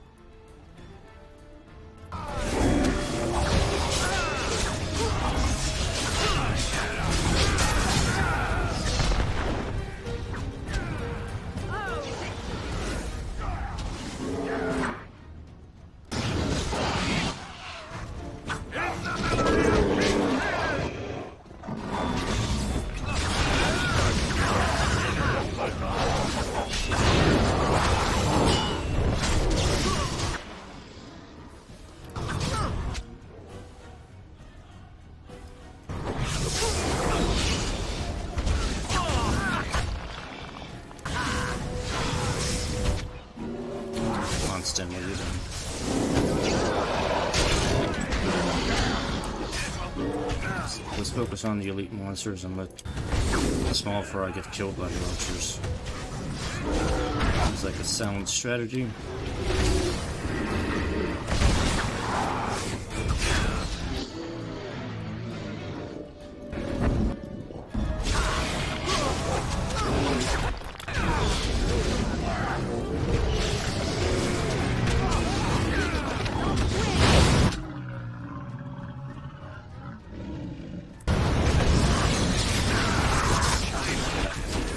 Let's focus on the elite monsters and let the small fry get killed by the archers. Seems like a sound strategy.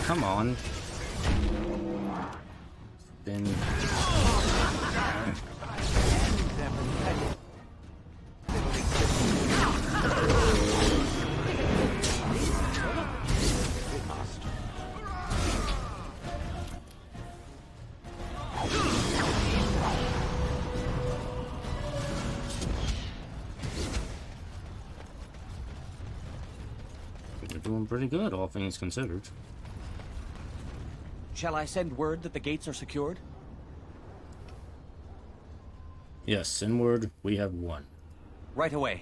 Come on. Then... We're doing pretty good, all things considered. Shall I send word that the gates are secured? Yes, send word. We have won. Right away.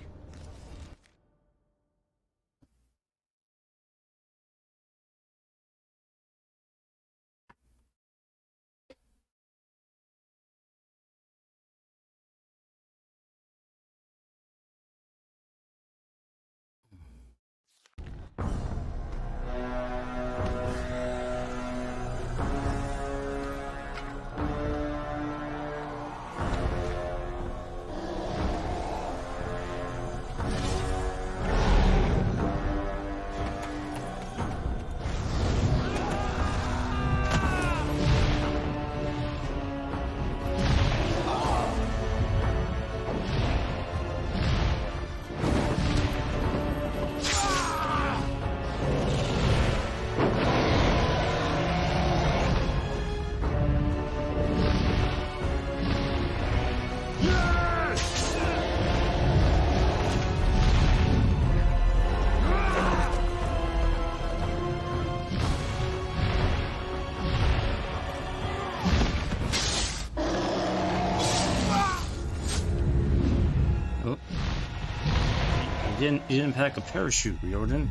You didn't pack a parachute, Warden.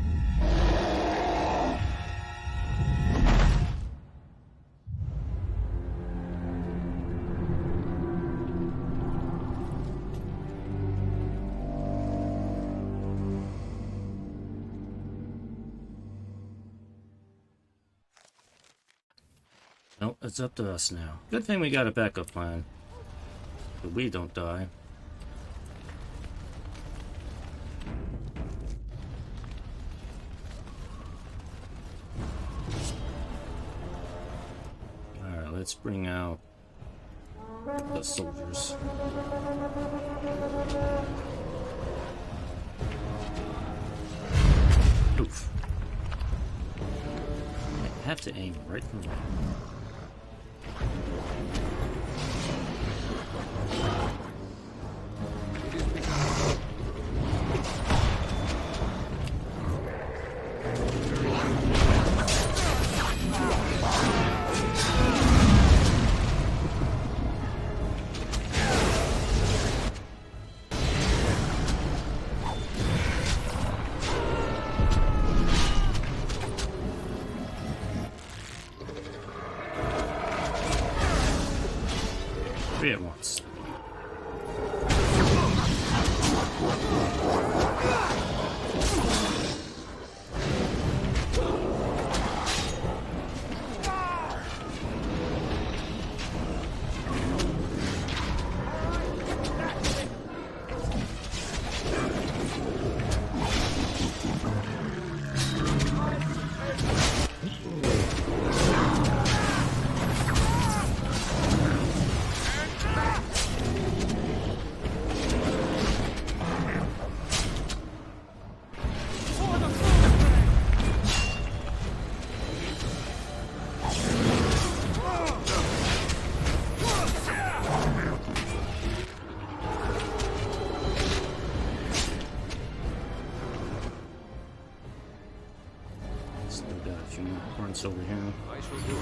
It's up to us now. Good thing we got a backup plan. But we don't die. Alright, let's bring out the soldiers. Oof. I have to aim right from there. Three at once. Over here. I shall do it.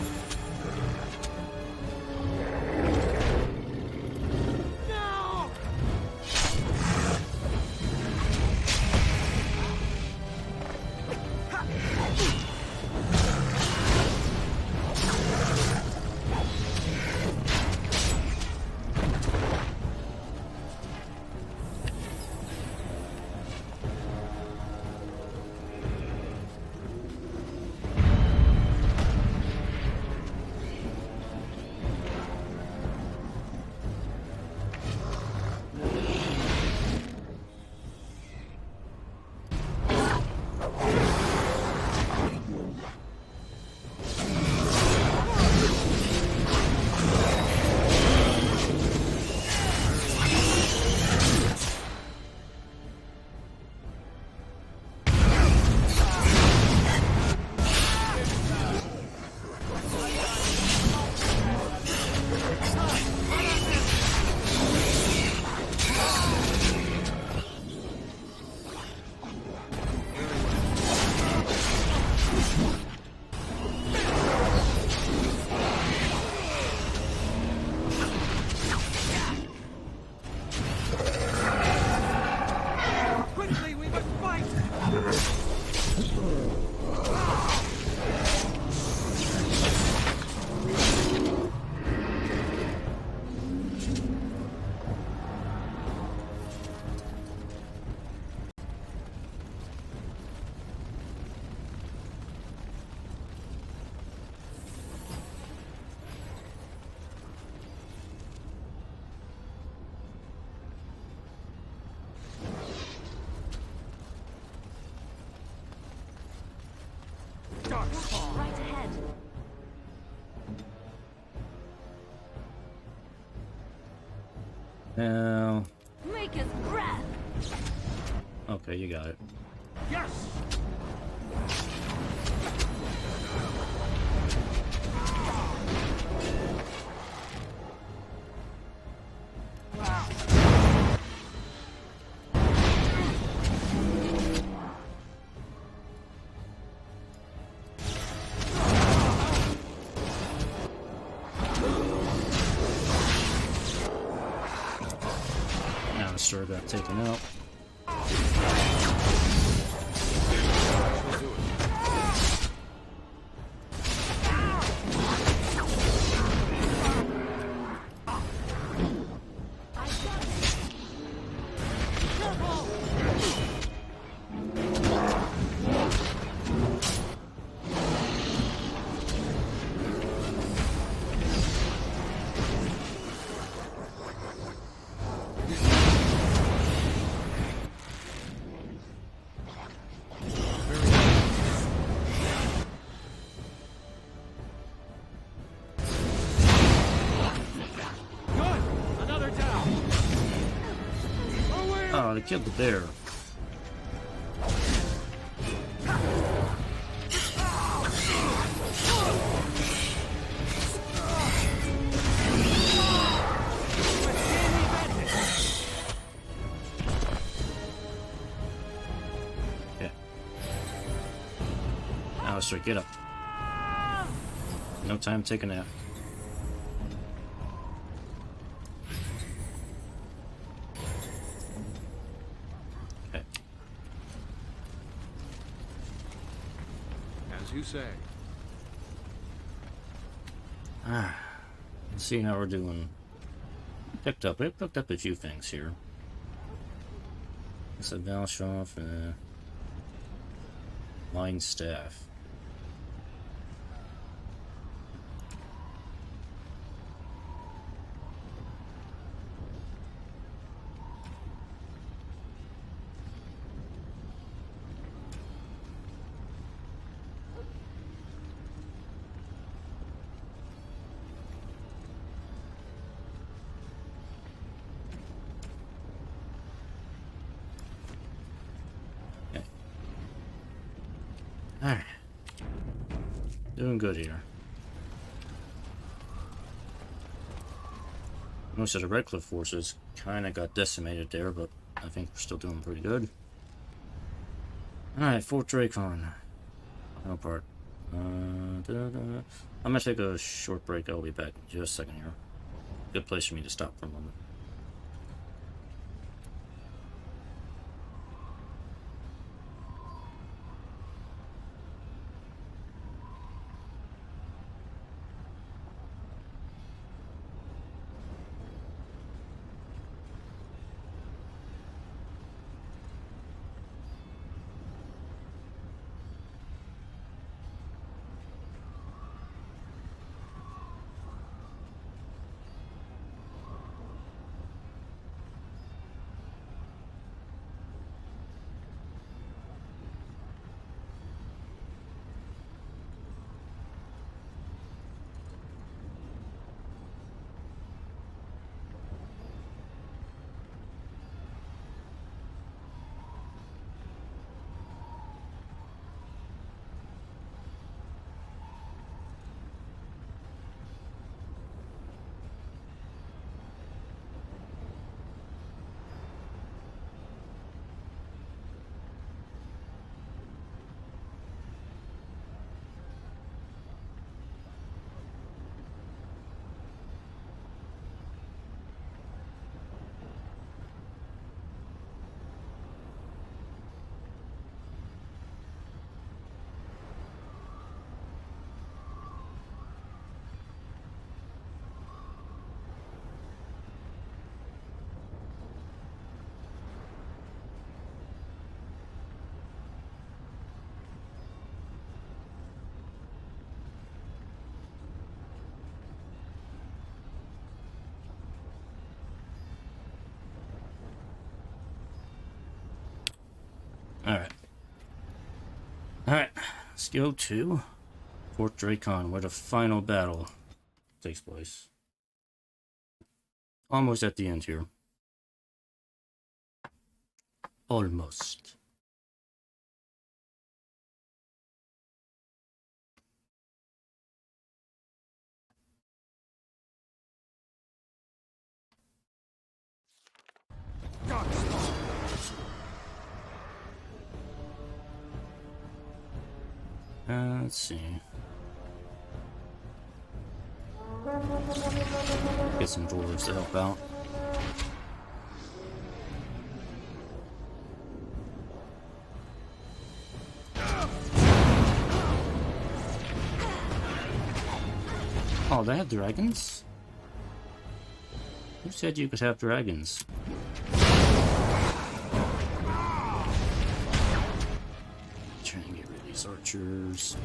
Right ahead. Now. Maker's breath. Okay, you got it. Yes. Now the sword got taken out. Oh, they killed the bear. Okay. Alistair, get up. No time to take a nap. Okay. As you say. Let's see how we're doing. We picked up a few things here. It's a Valshoff and Line Staff. Alright. Doing good here. Most of the Redcliffe forces kinda got decimated there, but I think we're still doing pretty good. Alright, Fort Dracon. Final part. I'm gonna take a short break. I'll be back in just a second here. Good place for me to stop for a moment. Alright, let's go to Fort Dracon, where the final battle takes place. Almost at the end here. Almost. Let's see. Get some dwarves to help out. Oh, they have dragons? Who said you could have dragons? Trying to get rid of these archers.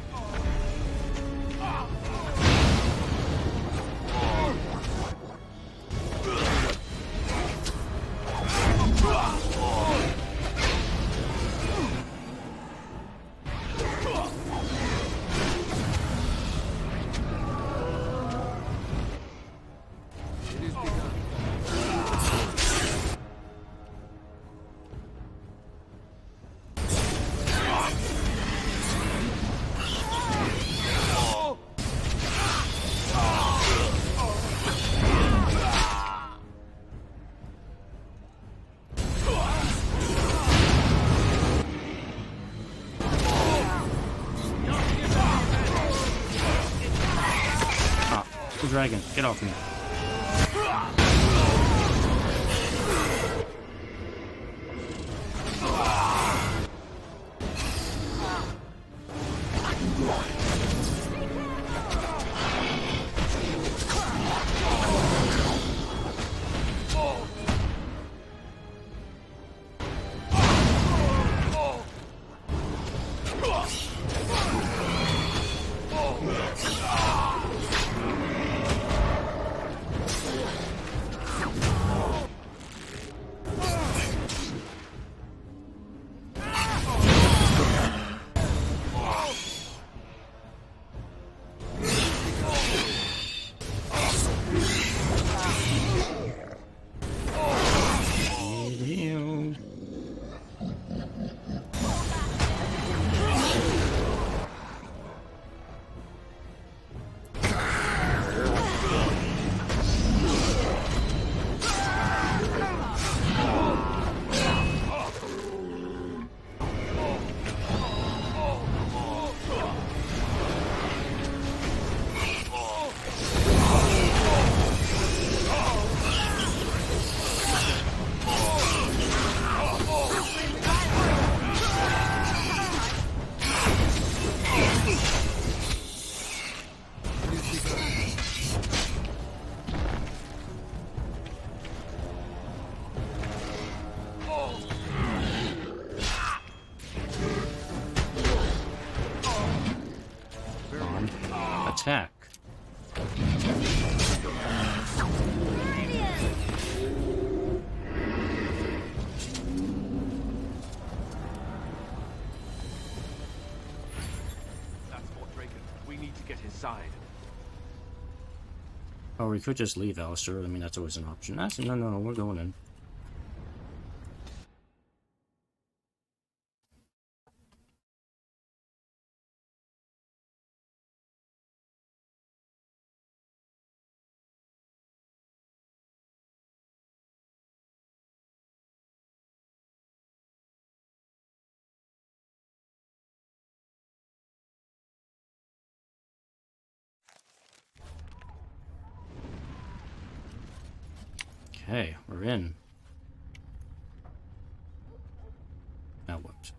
dragon. Get off me. Attack. That's Fort Draken. We need to get inside. Or we could just leave, Alistair. I mean, that's always an option. Actually, no, we're going in. Okay, we're in. Now what?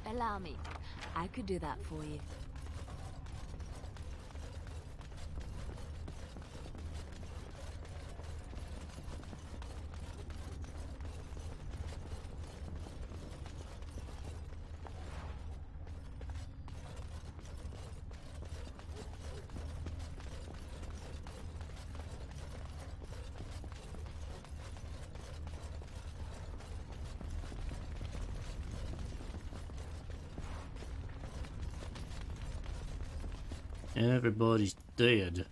Allow me. I could do that for you. Everybody's dead.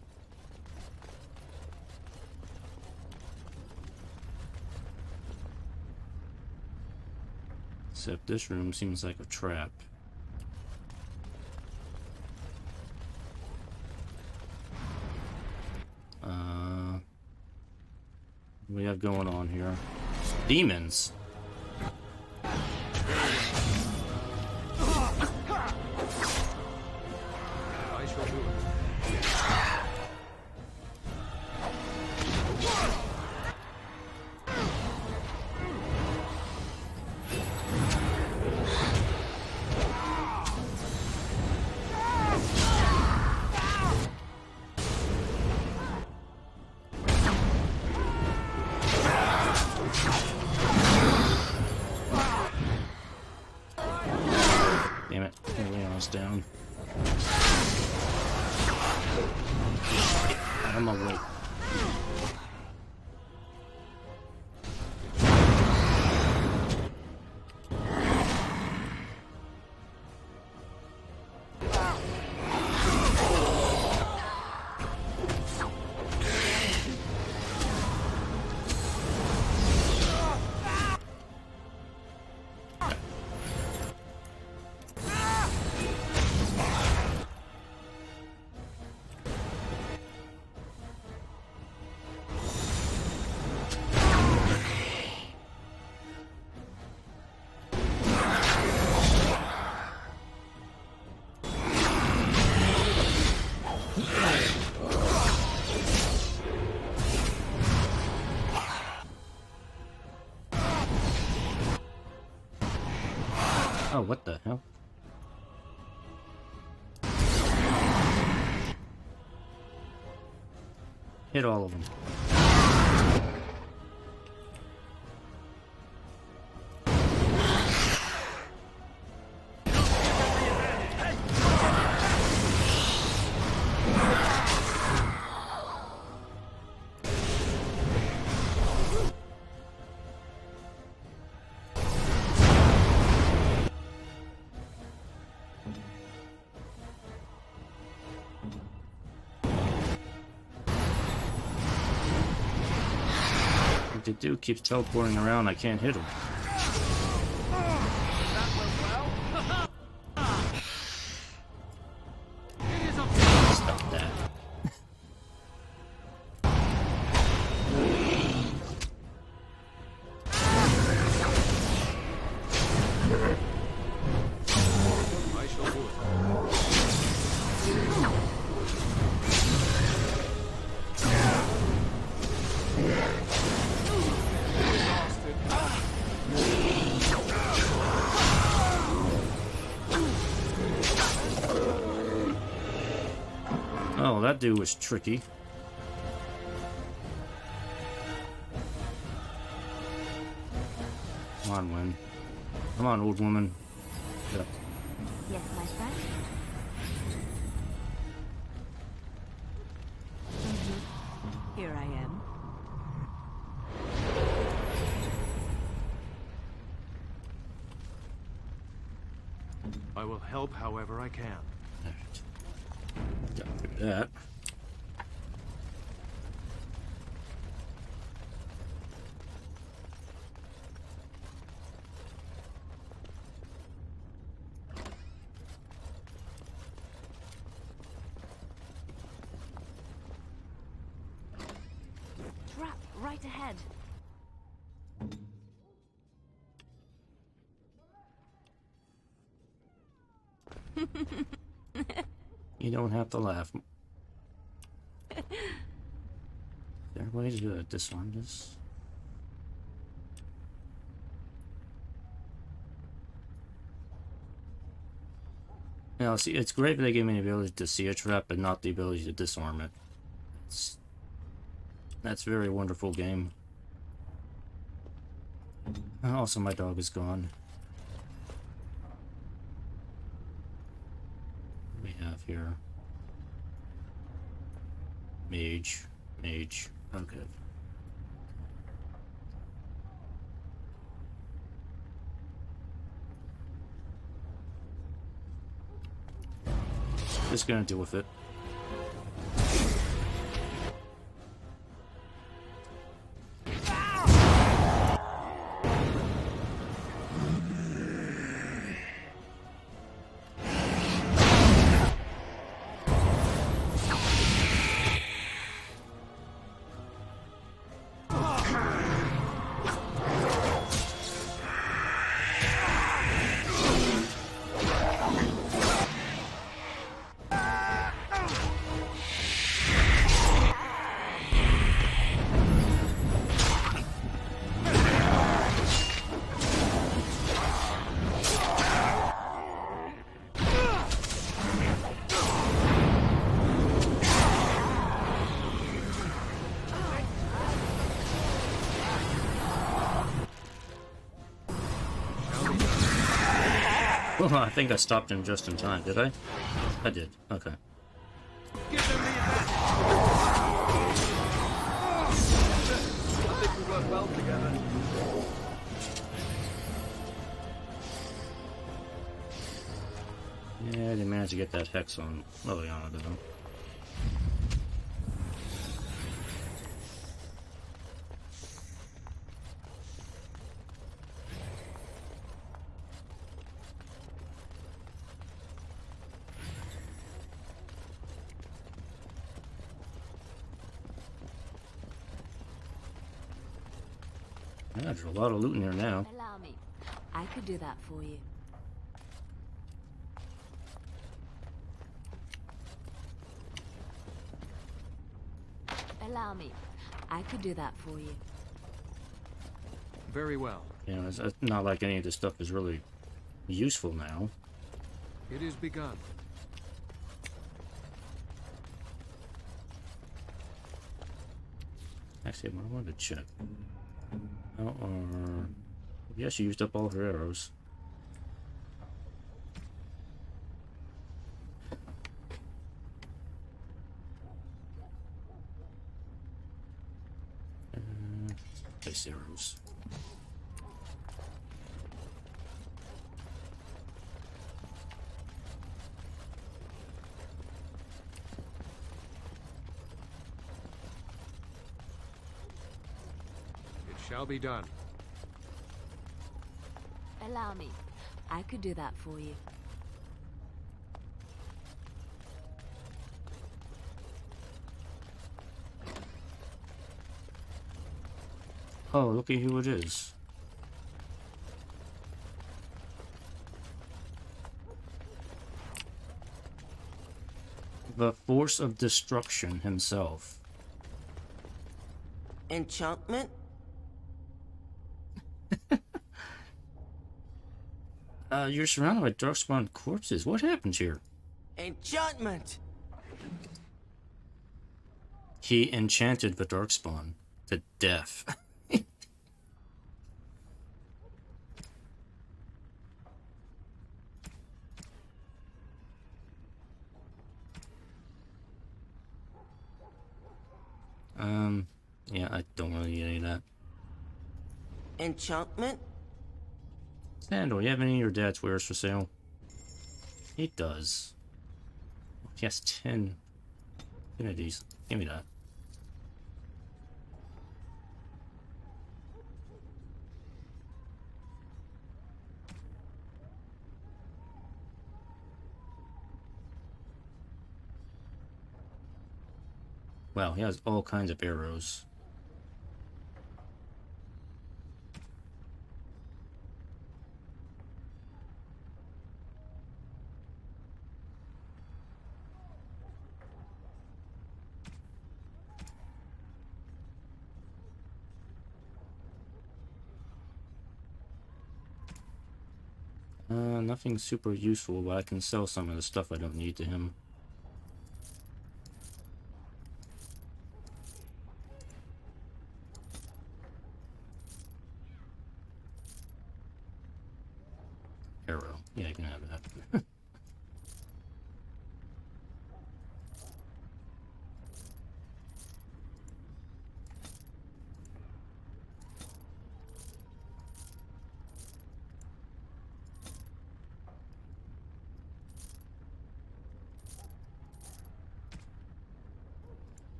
Except this room seems like a trap. What do we have going on here? Demons! Damn it, Leon's down. Out of my way. Oh, what the hell? Hit all of them. What they do keeps teleporting around. I can't hit him. Stop that. Oh, that dude was tricky. Come on, Wynn. Come on, old woman. Get up. Yes, my friend? Here I am. I will help however I can. Got through that. Trap right ahead. You don't have to laugh. There are ways to disarm this. Now, see, it's great that they gave me the ability to see a trap, but not the ability to disarm it. That's a very wonderful game. Also, my dog is gone. What do we have here? Mage. Okay. Just gonna deal with it. Oh, I think I stopped him just in time, did I? I did, okay. I think we work well together. Yeah, they managed to get that hex on Liliana, though. Yeah, there's a lot of loot in here now. Allow me. I could do that for you. Allow me. I could do that for you. Very well. You know, it's not like any of this stuff is really useful now. It is begun. Actually, I wanted to check. How are... Yeah, she used up all her arrows. Place arrows. It shall be done. Allow me. I could do that for you. Oh, look at who it is. The Force of Destruction himself. Enchantment? You're surrounded by darkspawn corpses. What happened here? Enchantment! He enchanted the darkspawn to death. Yeah, I don't really need any of that. Enchantment? Sandal, you have any of your dad's wares for sale? He does. He has 10 affinities. Give me that. Wow, he has all kinds of arrows. Nothing super useful, but I can sell some of the stuff I don't need to him. Arrow. Yeah, you can have that.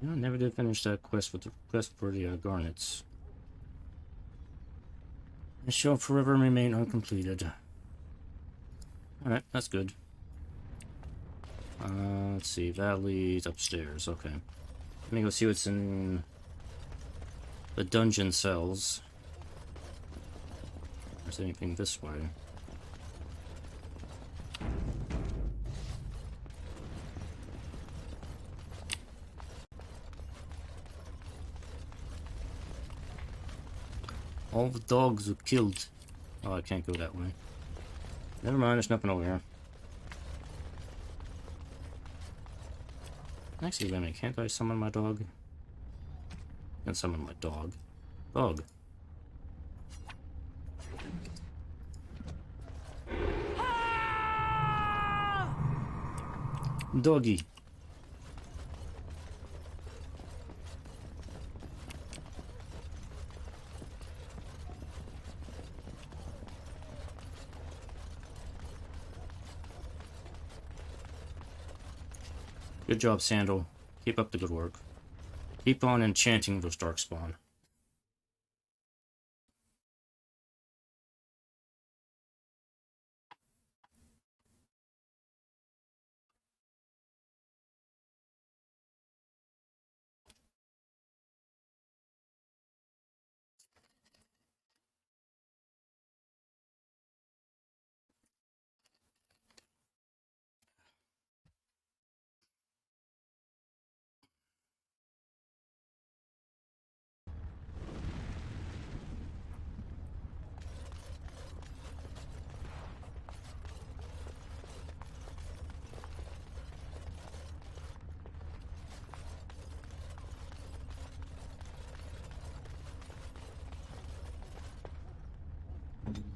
I never did finish that quest with the quest for the garnets. It shall forever remain uncompleted. Alright, that's good. Let's see, Valley's upstairs, okay. Let me go see what's in the dungeon cells. If there's anything this way. All the dogs were killed. Oh, I can't go that way. Never mind, there's nothing over here. Actually, wait a minute, can't I summon my dog? I can summon my dog. Dog. Doggy. Good job, Sandal. Keep up the good work. Keep on enchanting those darkspawn.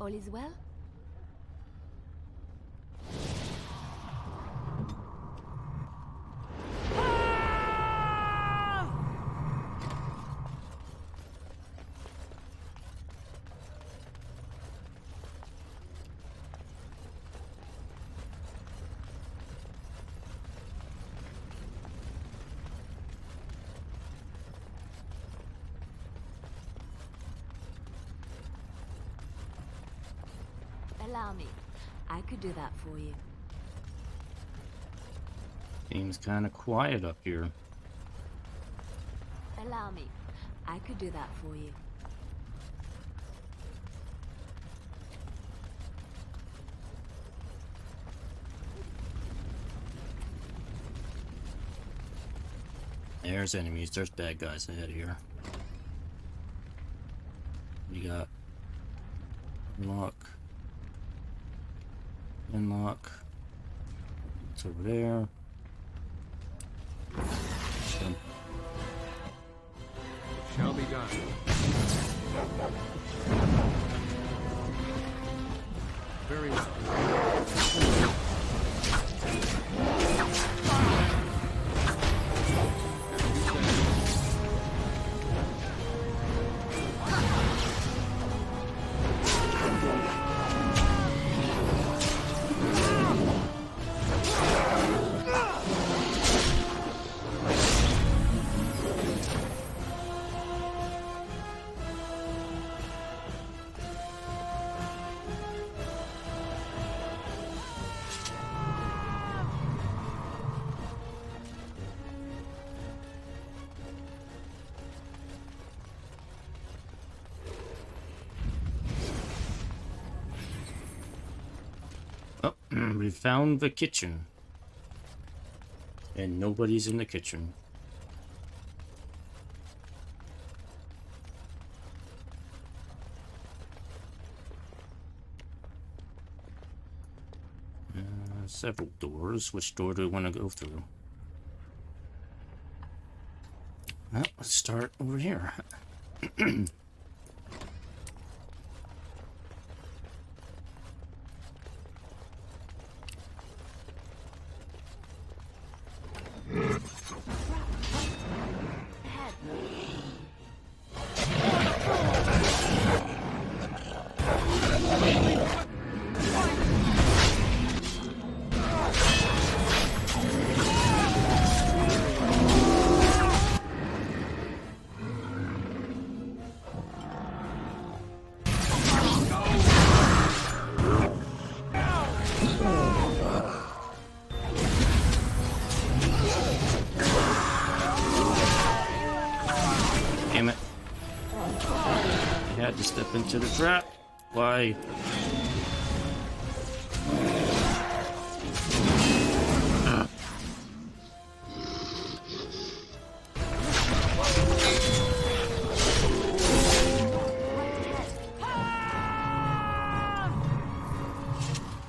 All is well? Allow me. I could do that for you. Seems kind of quiet up here. Allow me. I could do that for you. There's enemies. There's bad guys ahead here. We got unlock. Unlock. It's over there. Jump. Shall be done. Very well. Oh, we found the kitchen. And nobody's in the kitchen. Several doors. Which door do we want to go through? Well, let's start over here. Into the trap. Why?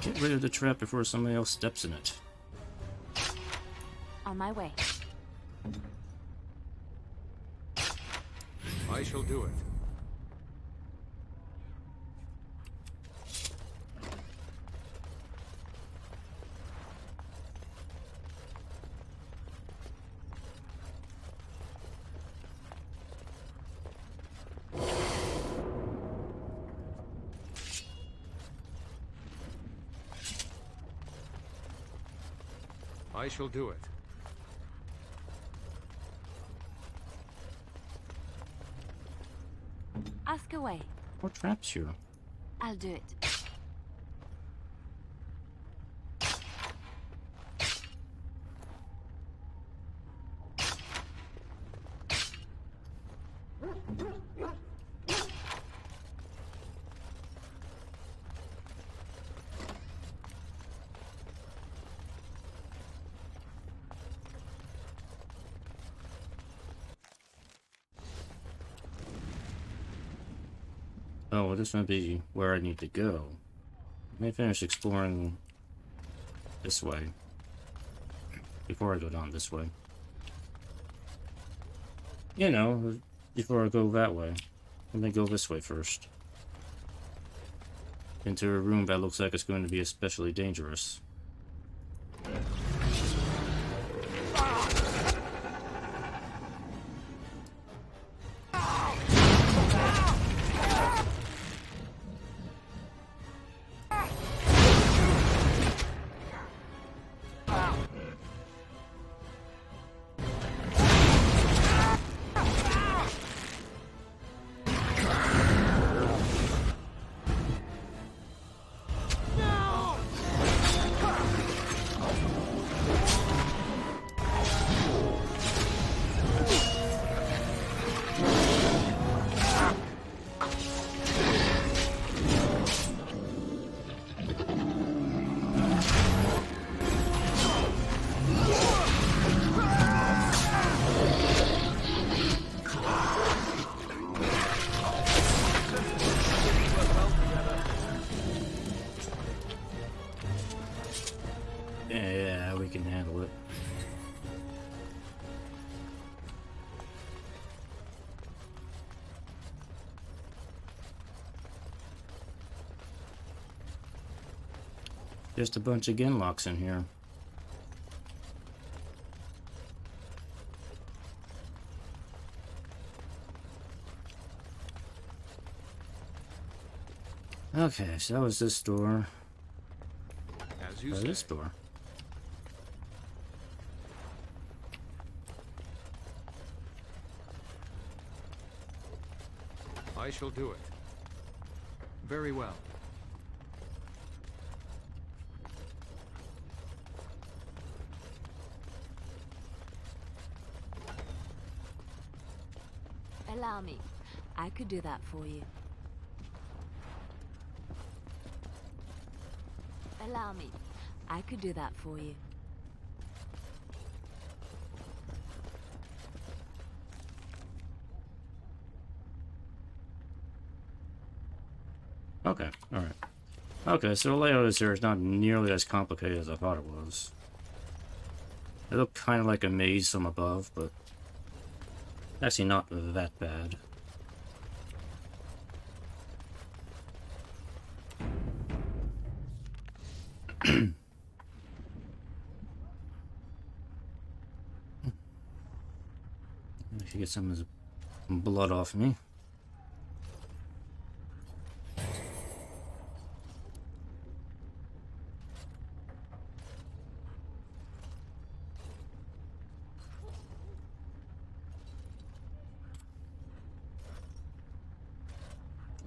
Get rid of the trap before somebody else steps in it. On my way. I shall do it. I shall do it. Ask away. More traps here. I'll do it. Oh, well, this might be where I need to go. Let me finish exploring this way before I go down this way. You know, before I go that way. Let me go this way first. into a room that looks like it's going to be especially dangerous. Yeah, we can handle it. Just a bunch of ginlocks in here. Okay, so that was this door. As you say. This door. I shall do it. Very well. Allow me. I could do that for you. Allow me. I could do that for you. Okay, alright. Okay, so the layout of this here is not nearly as complicated as I thought it was. It looked kind of like a maze from above, but actually not that bad. I should get some of his blood off me.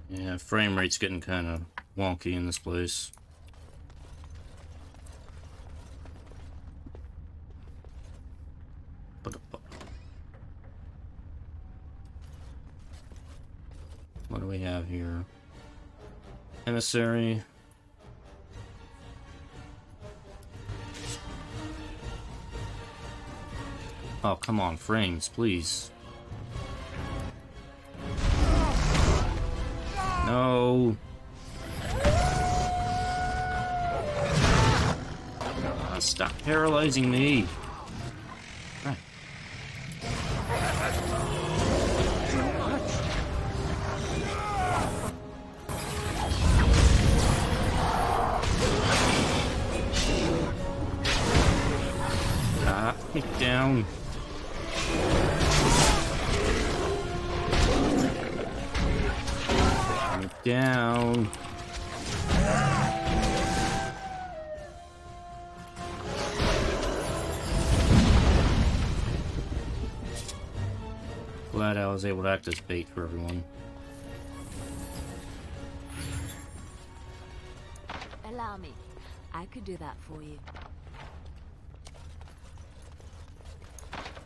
Yeah, frame rate's getting kind of wonky in this place. What do we have here? Emissary. Oh, come on, frames, please. No. Oh, stop paralyzing me. Right. Get down. Get down. Glad I was able to act as bait for everyone. Allow me. I could do that for you.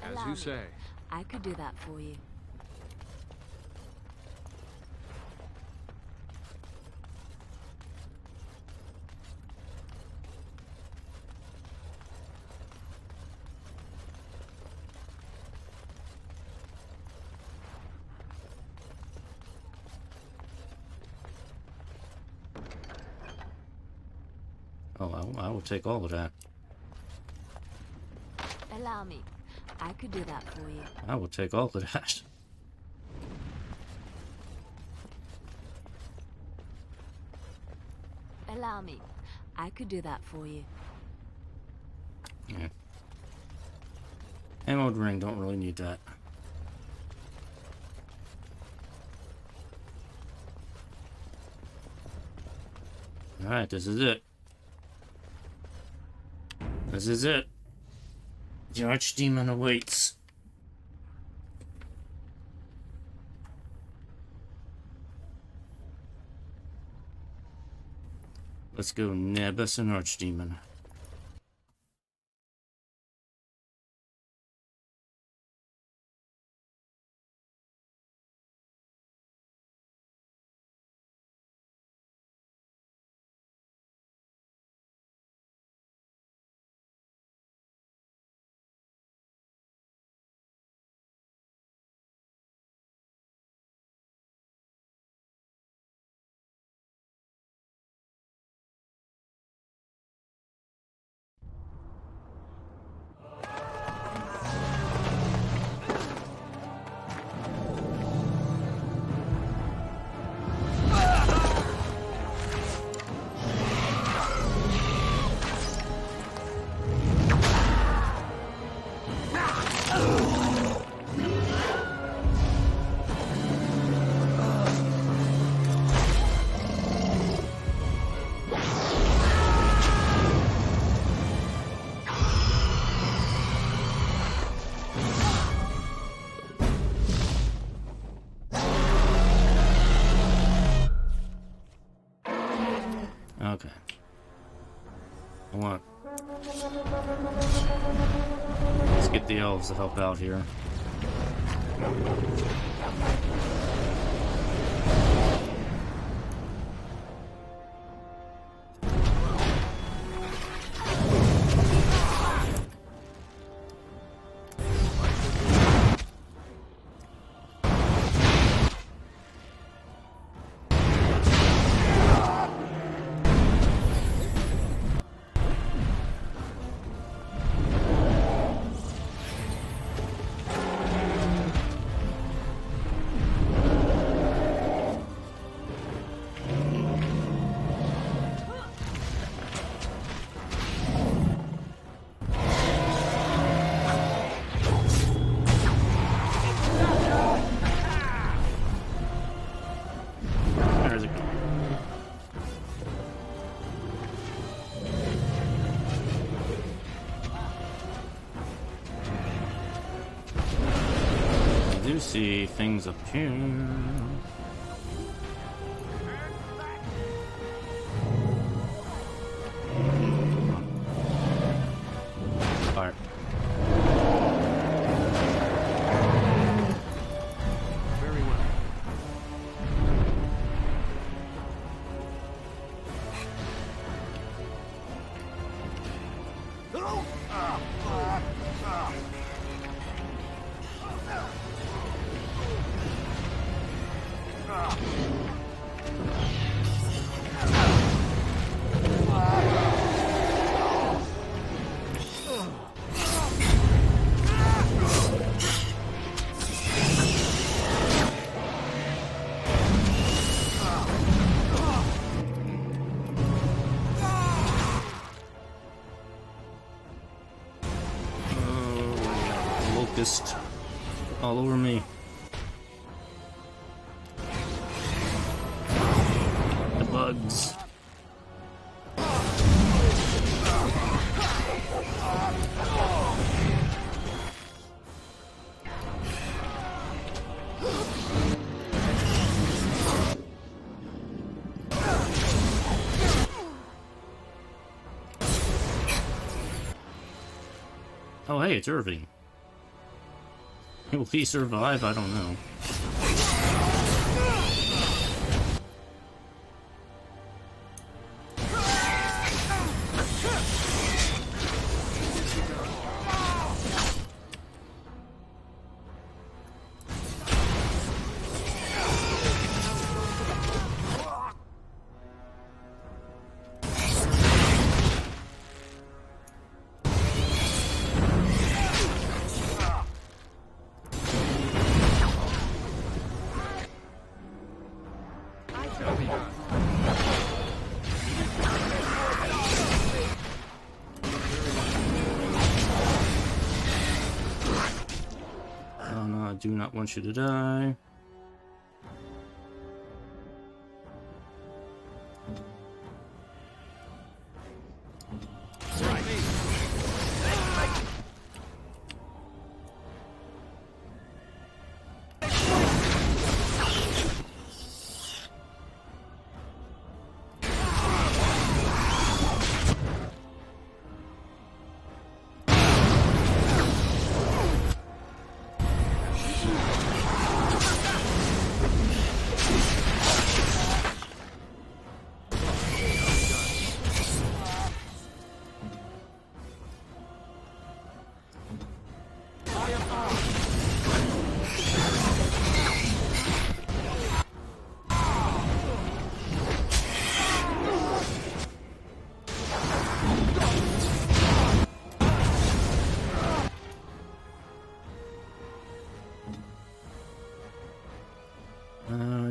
As you say. I could do that for you. Oh, I will take all of that. Allow me. I could do that for you. I will take all of that. Allow me. I could do that for you. Yeah. Emerald ring, don't really need that. Alright, this is it. This is it. The Archdemon awaits. Let's go nab us an Archdemon. Okay. Let's get the elves to help out here. See things up here. Alright. Very well. Locust all over me. The bugs. Oh hey, it's Irving. Will he survive? I don't know. do not want you to die.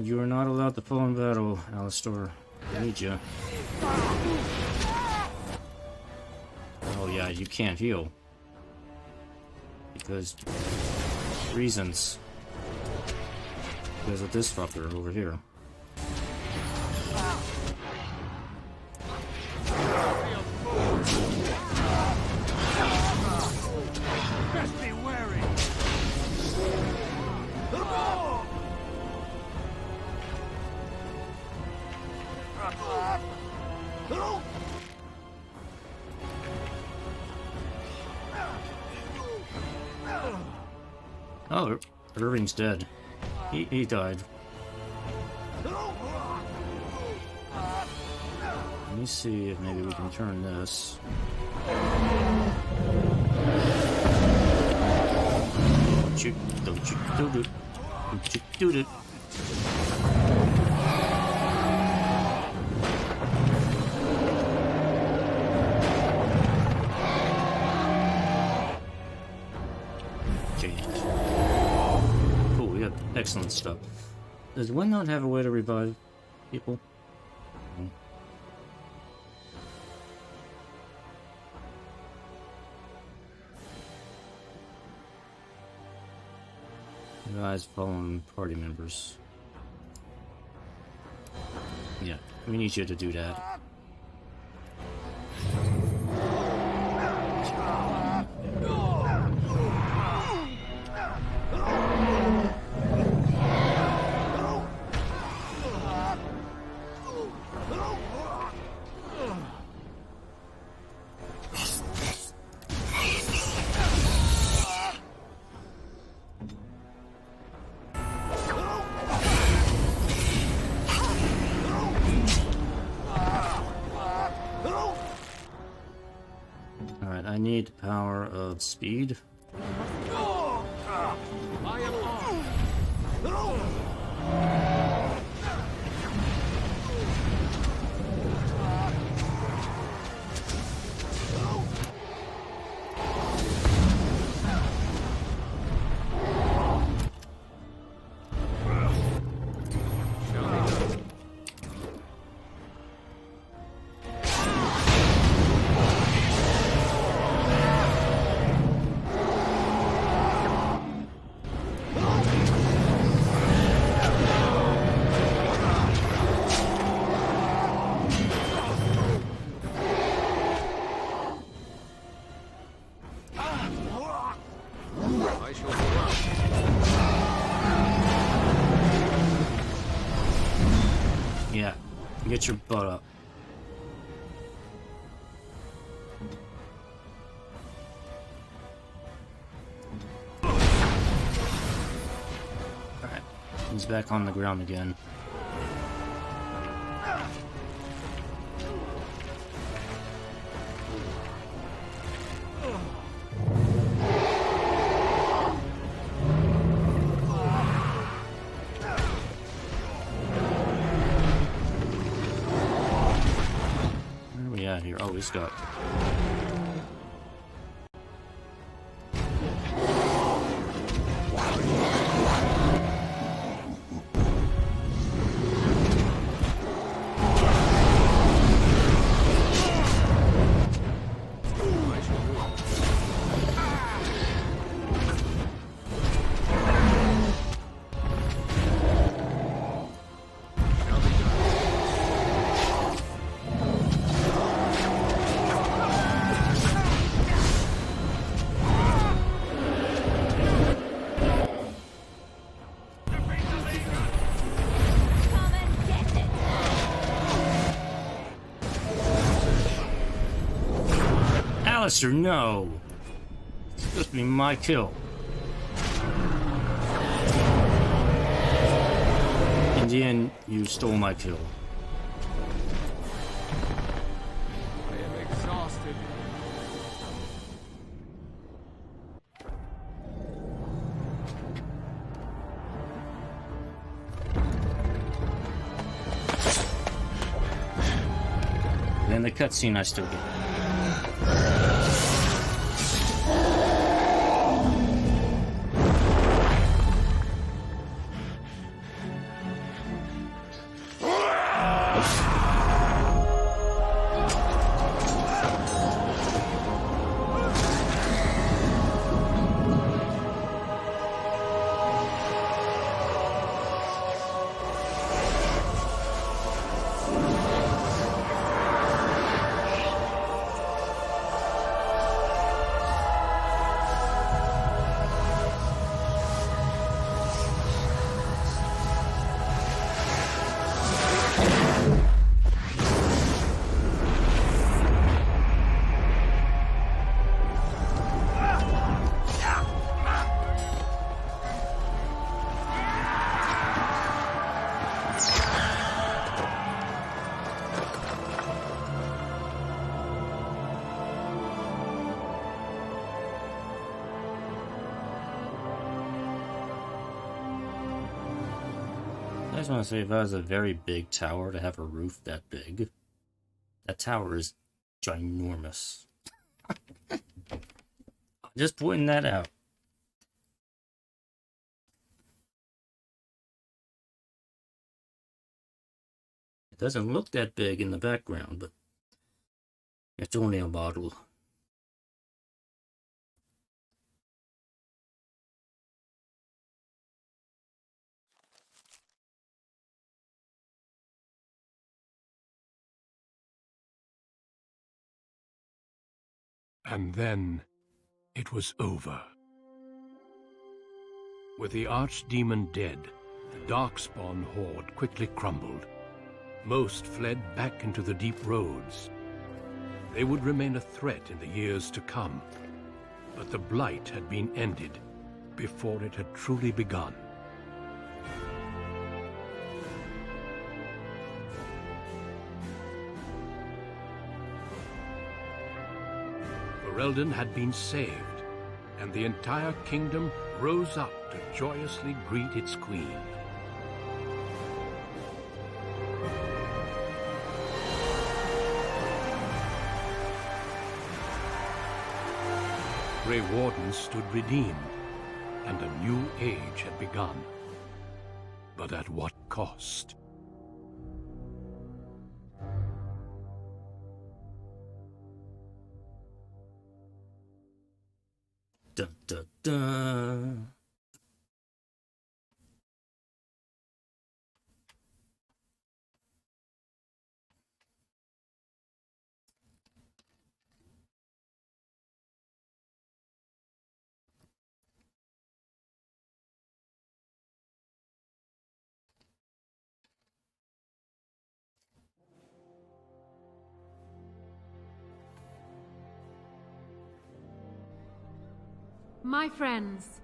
You are not allowed to fall in battle, Alistair. I need you. Oh yeah, you can't heal. Because... reasons. Because of this fucker over here. Best be wary. Oh, Irving's dead. He died. Let me see if maybe we can turn this. Don't you do it. Don't you do it. Cool, we got excellent stuff. Does Wind not have a way to revive people? Guys, following party members. Yeah, we need you to do that. Alright, I need the power of speed. I am armed. Yeah, get your butt up. Alright, he's back on the ground again. Here. Oh, he's got. Buster, no! It's supposed to be my kill. In the end, you stole my kill. I am exhausted. Then the cutscene I still get. I just want to say, if I was a very big tower to have a roof that big, that tower is ginormous. Just pointing that out. It doesn't look that big in the background, but it's only a model. And then, it was over. With the Archdemon dead, the Darkspawn horde quickly crumbled. Most fled back into the deep roads. They would remain a threat in the years to come. But the Blight had been ended before it had truly begun. Ferelden had been saved, and the entire kingdom rose up to joyously greet its queen. Grey Warden stood redeemed, and a new age had begun. But at what cost? Dun, dun, dun. My friends,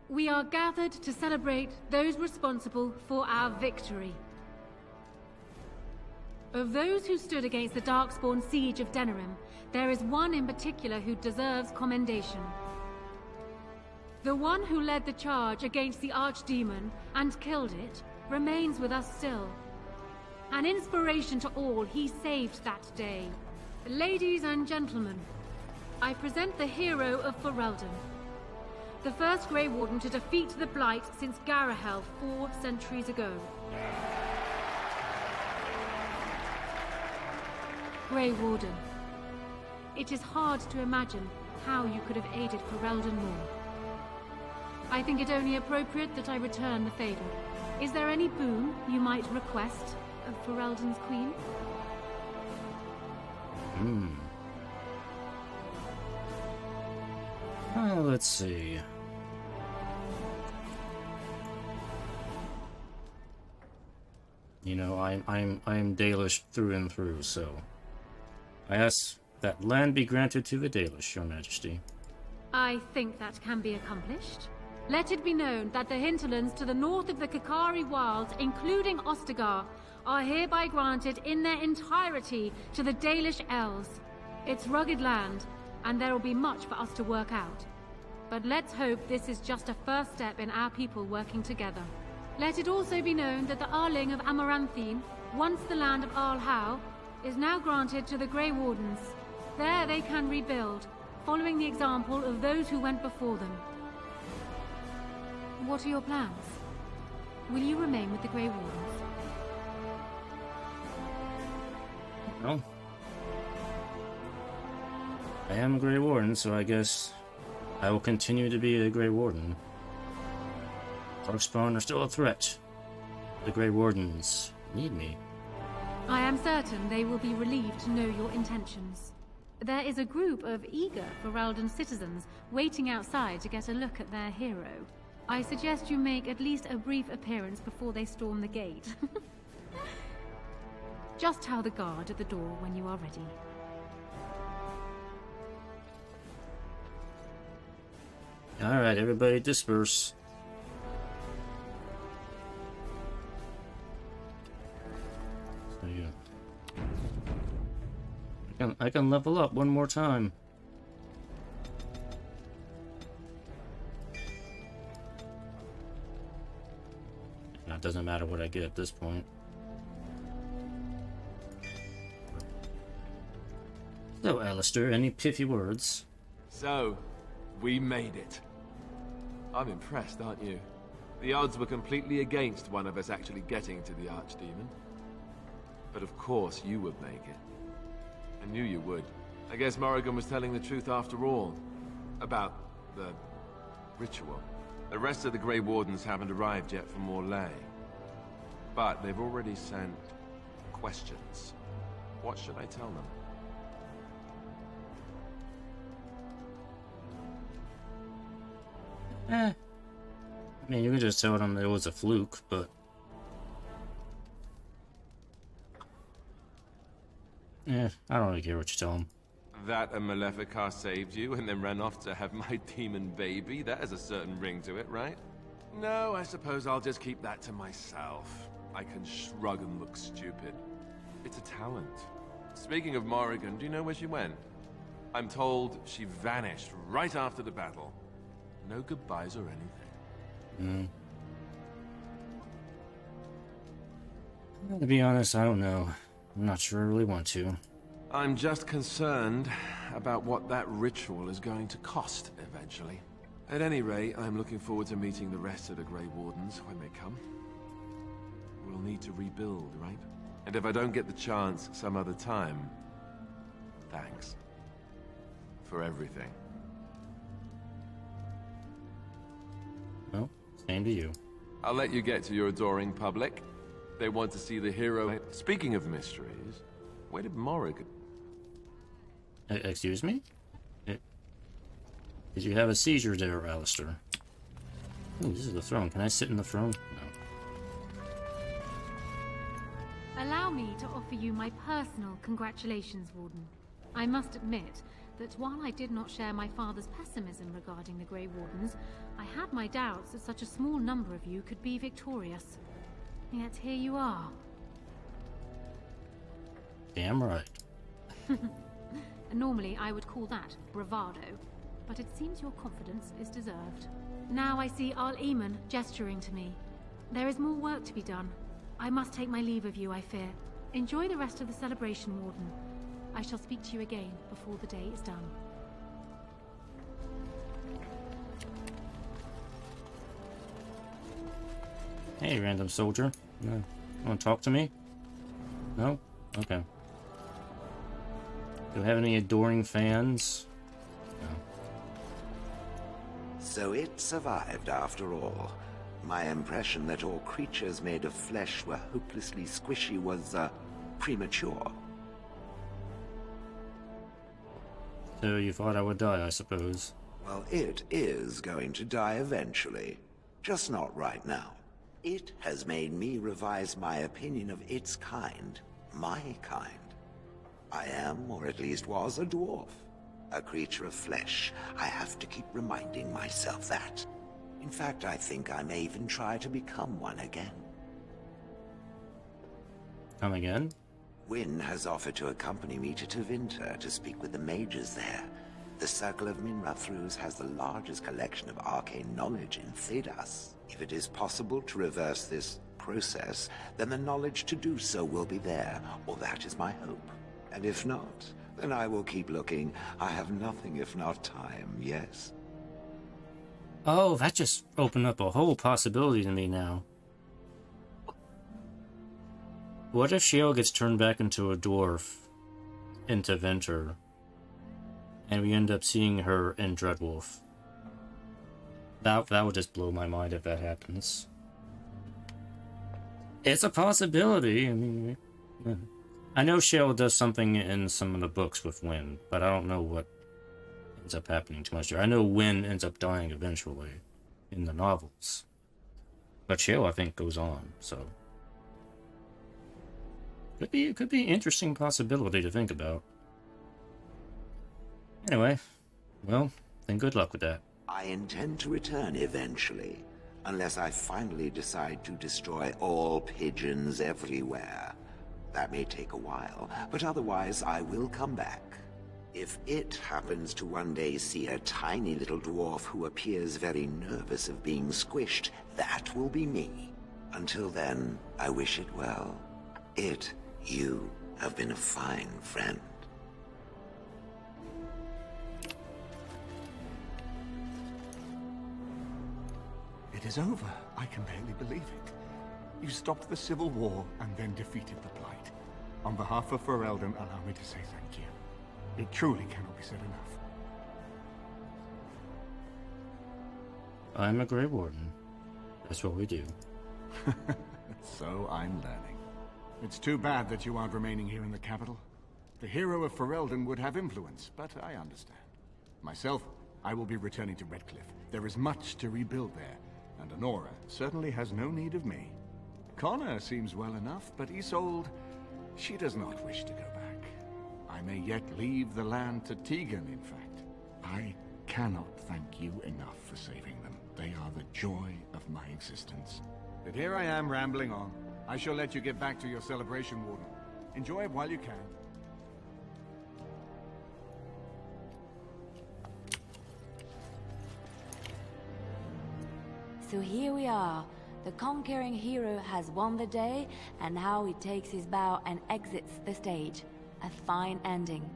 we are gathered to celebrate those responsible for our victory. Of those who stood against the Darkspawn siege of Denerim, there is one in particular who deserves commendation. The one who led the charge against the Archdemon and killed it remains with us still. An inspiration to all he saved that day. Ladies and gentlemen, I present the hero of Ferelden. The first Grey Warden to defeat the Blight since Garahel 4 centuries ago. Grey Warden. It is hard to imagine how you could have aided Ferelden more. I think it only appropriate that I return the favor. Is there any boon you might request of Ferelden's queen? Well, let's see. You know, I'm Dalish through and through, so I That land be granted to the Dalish, Your Majesty. I think that can be accomplished. Let it be known that the hinterlands to the north of the Kakari Wilds, including Ostagar, are hereby granted in their entirety to the Dalish Elves. It's rugged land, and there will be much for us to work out. But let's hope this is just a first step in our people working together. Let it also be known that the Arling of Amaranthine, once the land of Arlhau, is now granted to the Grey Wardens. There they can rebuild, following the example of those who went before them. What are your plans? Will you remain with the Grey Wardens? Well, I am a Grey Warden, so I guess I will continue to be a Grey Warden. Darkspawn are still a threat. The Grey Wardens need me. I am certain they will be relieved to know your intentions. There is a group of eager Ferelden citizens waiting outside to get a look at their hero. I suggest you make at least a brief appearance before they storm the gate. Just tell the guard at the door when you are ready. Alright, everybody disperse. So yeah. I can level up one more time. Now, it doesn't matter what I get at this point. So, Alistair, any pithy words? So, we made it. I'm impressed, aren't you? The odds were completely against one of us actually getting to the Archdemon. But of course you would make it. I knew you would. I guess Morrigan was telling the truth after all. About the ritual. The rest of the Grey Wardens haven't arrived yet from Orlais. But they've already sent questions. What should I tell them? I mean, you can just tell them it was a fluke, but... I don't really care what you tell them. That a Maleficar saved you and then ran off to have my demon baby? That has a certain ring to it, right? No, I suppose I'll just keep that to myself. I can shrug and look stupid. It's a talent. Speaking of Morrigan, do you know where she went? I'm told she vanished right after the battle. No goodbyes or anything. To be honest, I don't know. I'm not sure I really want to. I'm just concerned about what that ritual is going to cost eventually. At any rate, I'm looking forward to meeting the rest of the Grey Wardens when they come. We'll need to rebuild, right? And if I don't get the chance some other time, thanks. For everything. Well, same to you. I'll let you get to your adoring public. They want to see the hero. Speaking of mysteries, where did Morrigan? Excuse me? Did you have a seizure there, Alistair? Ooh, this is the throne. Can I sit in the throne? No. Allow me to offer you my personal congratulations, Warden. I must admit that while I did not share my father's pessimism regarding the Grey Wardens, I had my doubts that such a small number of you could be victorious. Yet here you are. Damn right. Normally I would call that bravado, but it seems your confidence is deserved. Now I see Arl-Eamon gesturing to me. There is more work to be done. I must take my leave of you, I fear. Enjoy the rest of the celebration, Warden. I shall speak to you again before the day is done. Hey, random soldier. No. Want to talk to me? No? Okay. Do you have any adoring fans? No. So it survived after all. My impression that all creatures made of flesh were hopelessly squishy was, premature. So you thought I would die, I suppose. Well, it is going to die eventually. Just not right now. It has made me revise my opinion of its kind. My kind. I am, or at least was, a dwarf. A creature of flesh. I have to keep reminding myself that. In fact, I think I may even try to become one again. Come again? Wynne has offered to accompany me to Tevinter to speak with the mages there. The Circle of Minrathrus has the largest collection of arcane knowledge in Thedas. If it is possible to reverse this process, then the knowledge to do so will be there, or that is my hope. And if not, then I will keep looking. I have nothing if not time, yes? Oh, that just opened up a whole possibility to me now. What if Shale gets turned back into a dwarf in Tevinter, and we end up seeing her in Dreadwolf? That would just blow my mind if that happens. It's a possibility. I mean, yeah. I know Shale does something in some of the books with Wynne, but I don't know what ends up happening too much there. I know Wynne ends up dying eventually in the novels, but Shale, I think, goes on. So it could be an interesting possibility to think about. Anyway, well, then good luck with that. I intend to return eventually, unless I finally decide to destroy all pigeons everywhere. That may take a while, but otherwise I will come back. If it happens to one day see a tiny little dwarf who appears very nervous of being squished, that will be me. Until then, I wish it well. You have been a fine friend. It is over. I can barely believe it. You stopped the Civil War and then defeated the Blight. On behalf of Ferelden, allow me to say thank you. It truly cannot be said enough. I'm a Grey Warden. That's what we do. So I'm learning. It's too bad that you aren't remaining here in the capital. The hero of Ferelden would have influence, but I understand. Myself, I will be returning to Redcliffe. There is much to rebuild there, and Honora certainly has no need of me. Connor seems well enough, but Isolde, she does not wish to go back. I may yet leave the land to Tegan, in fact. I cannot thank you enough for saving them. They are the joy of my existence. But here I am rambling on. I shall let you get back to your celebration, Warden. Enjoy it while you can. So here we are. The conquering hero has won the day, and now he takes his bow and exits the stage. A fine ending.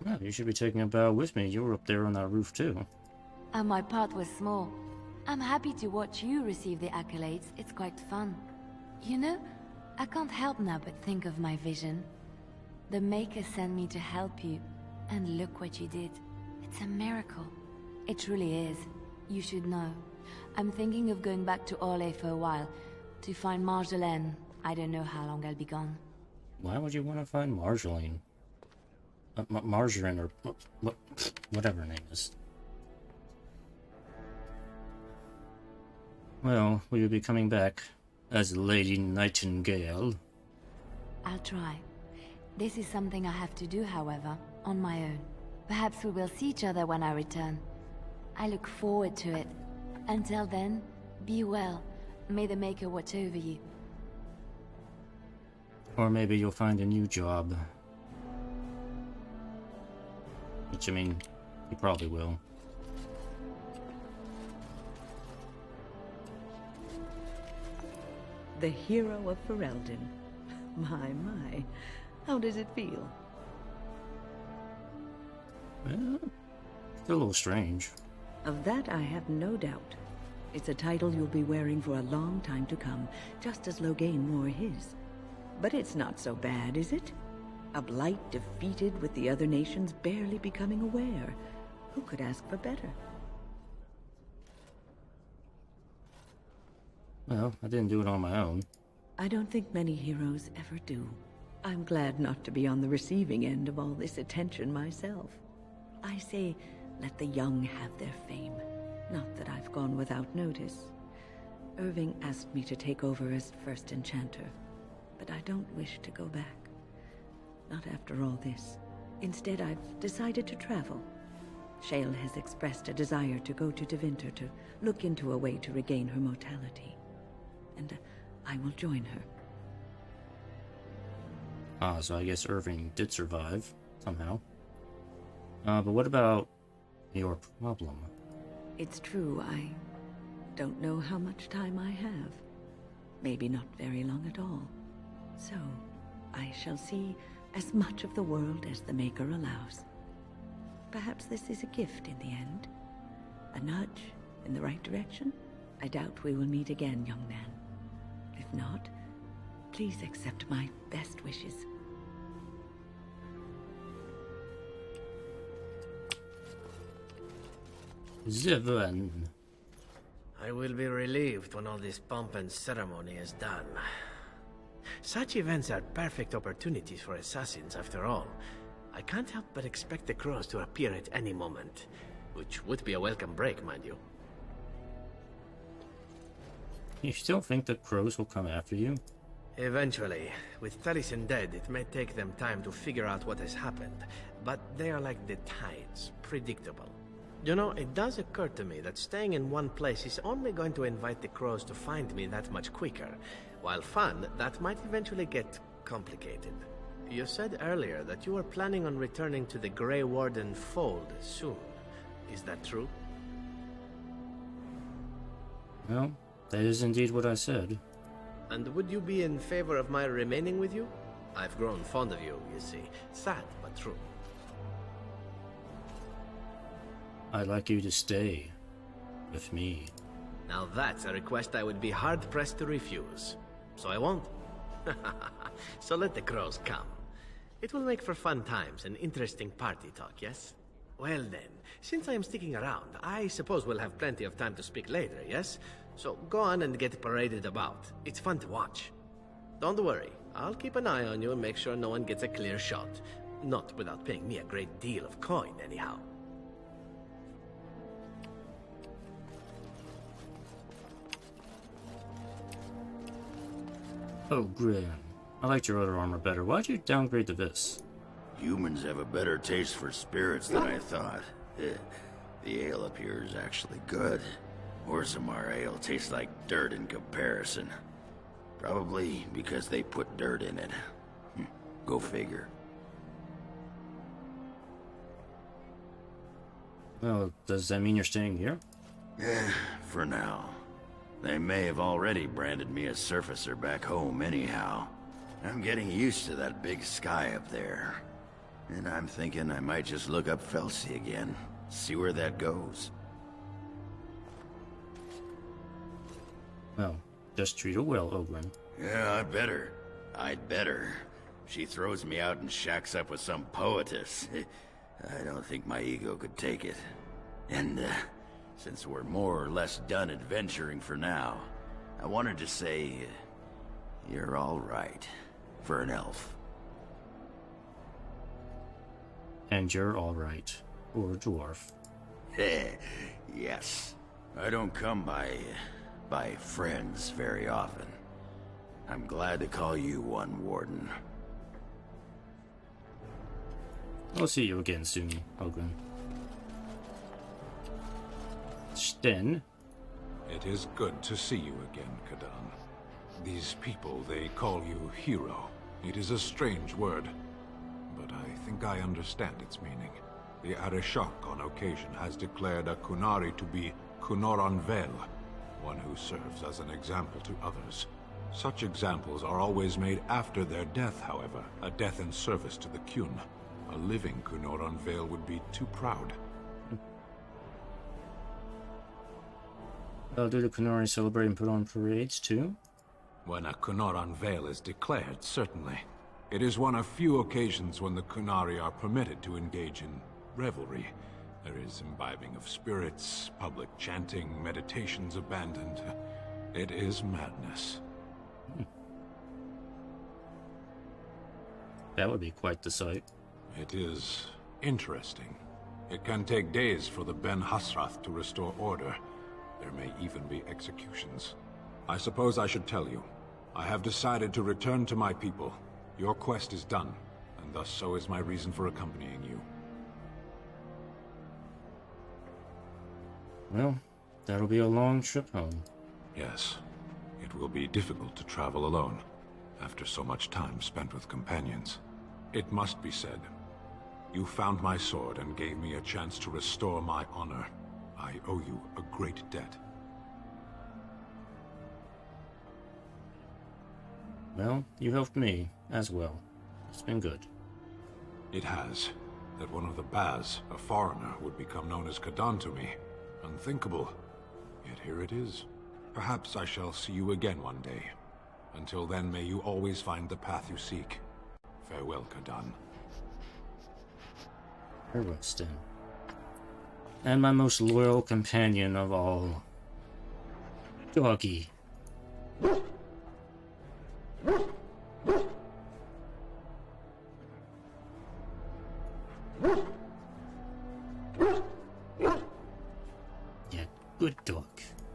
Well, you should be taking a bow with me. You were up there on that roof too. And my part was small. I'm happy to watch you receive the accolades. It's quite fun. You know, I can't help now but think of my vision. The Maker sent me to help you, and look what you did. It's a miracle. It truly is. You should know. I'm thinking of going back to Orlais for a while, to find Marjolaine. I don't know how long I'll be gone. Why would you want to find Marjolaine? Margarine, or whatever her name is. Well, will you be coming back as Lady Nightingale? I'll try. This is something I have to do, however, on my own. Perhaps we will see each other when I return. I look forward to it. Until then, be well. May the Maker watch over you. Or maybe you'll find a new job. Which, I mean, you probably will. The hero of Ferelden. My. How does it feel? Well, it's a little strange. Of that I have no doubt. It's a title you'll be wearing for a long time to come, just as Loghain wore his. But it's not so bad, is it? A Blight defeated with the other nations barely becoming aware. Who could ask for better? Well, I didn't do it on my own. I don't think many heroes ever do. I'm glad not to be on the receiving end of all this attention myself. I say, let the young have their fame. Not that I've gone without notice. Irving asked me to take over as first enchanter. but I don't wish to go back. Not after all this. Instead, I've decided to travel. Shale has expressed a desire to go to Devinter to look into a way to regain her mortality. And I will join her. Ah, so I guess Irving did survive, somehow. But what about your problem? It's true, I don't know how much time I have. Maybe not very long at all. So, I shall see as much of the world as the Maker allows. Perhaps this is a gift in the end. A nudge in the right direction? I doubt we will meet again, young man. If not, please accept my best wishes. Zevran. I will be relieved when all this pomp and ceremony is done. Such events are perfect opportunities for assassins, after all. I can't help but expect the crows to appear at any moment, which would be a welcome break, mind you. You still think the crows will come after you? Eventually. With Taliesin dead, it may take them time to figure out what has happened, but they are like the tides, predictable. You know, it does occur to me that staying in one place is only going to invite the crows to find me that much quicker. While fun, that might eventually get complicated. You said earlier that you were planning on returning to the Grey Warden fold soon. Is that true? Well, that is indeed what I said. And would you be in favor of my remaining with you? I've grown fond of you, you see. Sad, but true. I'd like you to stay with me. Now that's a request I would be hard-pressed to refuse. So I won't. So let the crows come. It will make for fun times and interesting party talk, yes? Well then, since I am sticking around, I suppose we'll have plenty of time to speak later, yes? So go on and get paraded about. It's fun to watch. Don't worry, I'll keep an eye on you and make sure no one gets a clear shot. Not without paying me a great deal of coin, anyhow. Oh, Grim. I liked your other armor better. Why'd you downgrade to this? Humans have a better taste for spirits than I thought. The ale up here is actually good. Orzammar ale tastes like dirt in comparison. Probably because they put dirt in it. Go figure. Well, does that mean you're staying here? For now. They may have already branded me a surfacer back home anyhow. I'm getting used to that big sky up there. And I'm thinking I might just look up Felsi again. See where that goes. Well, just treat her well, Ogren. Yeah, I'd better. She throws me out and shacks up with some poetess. I don't think my ego could take it. And, since we're more or less done adventuring for now, I wanted to say, you're all right for an elf. And you're all right for a dwarf. Yes. I don't come by friends very often. I'm glad to call you one, Warden. I'll see you again soon, Ogren. Sten. It is good to see you again, Kadan. These people, they call you hero. It is a strange word, but I think I understand its meaning. The Arishok on occasion has declared a Kunari to be Kunoran Vel, one who serves as an example to others. Such examples are always made after their death, however, a death in service to the Kyun. A living Kunoran Vel would be too proud. Do the Kunari celebrate and put on parades too? When a Kunoran Vel is declared, certainly. It is one of few occasions when the Kunari are permitted to engage in revelry. There is imbibing of spirits, public chanting, meditations abandoned. It is madness. That would be quite the sight. It is interesting. It can take days for the Ben Hasrath to restore order. There may even be executions. I suppose I should tell you. I have decided to return to my people. Your quest is done, and thus so is my reason for accompanying you. Well, that'll be a long trip home. Yes. It will be difficult to travel alone, after so much time spent with companions. It must be said, you found my sword and gave me a chance to restore my honor. I owe you a great debt. Well, you helped me, as well. It's been good. It has. That one of the Baz, a foreigner, would become known as Kadan to me. Unthinkable. Yet here it is. Perhaps I shall see you again one day. Until then, may you always find the path you seek. Farewell, Kadan. Farewell, Sten. And my most loyal companion of all, Doggy. Yeah, good dog.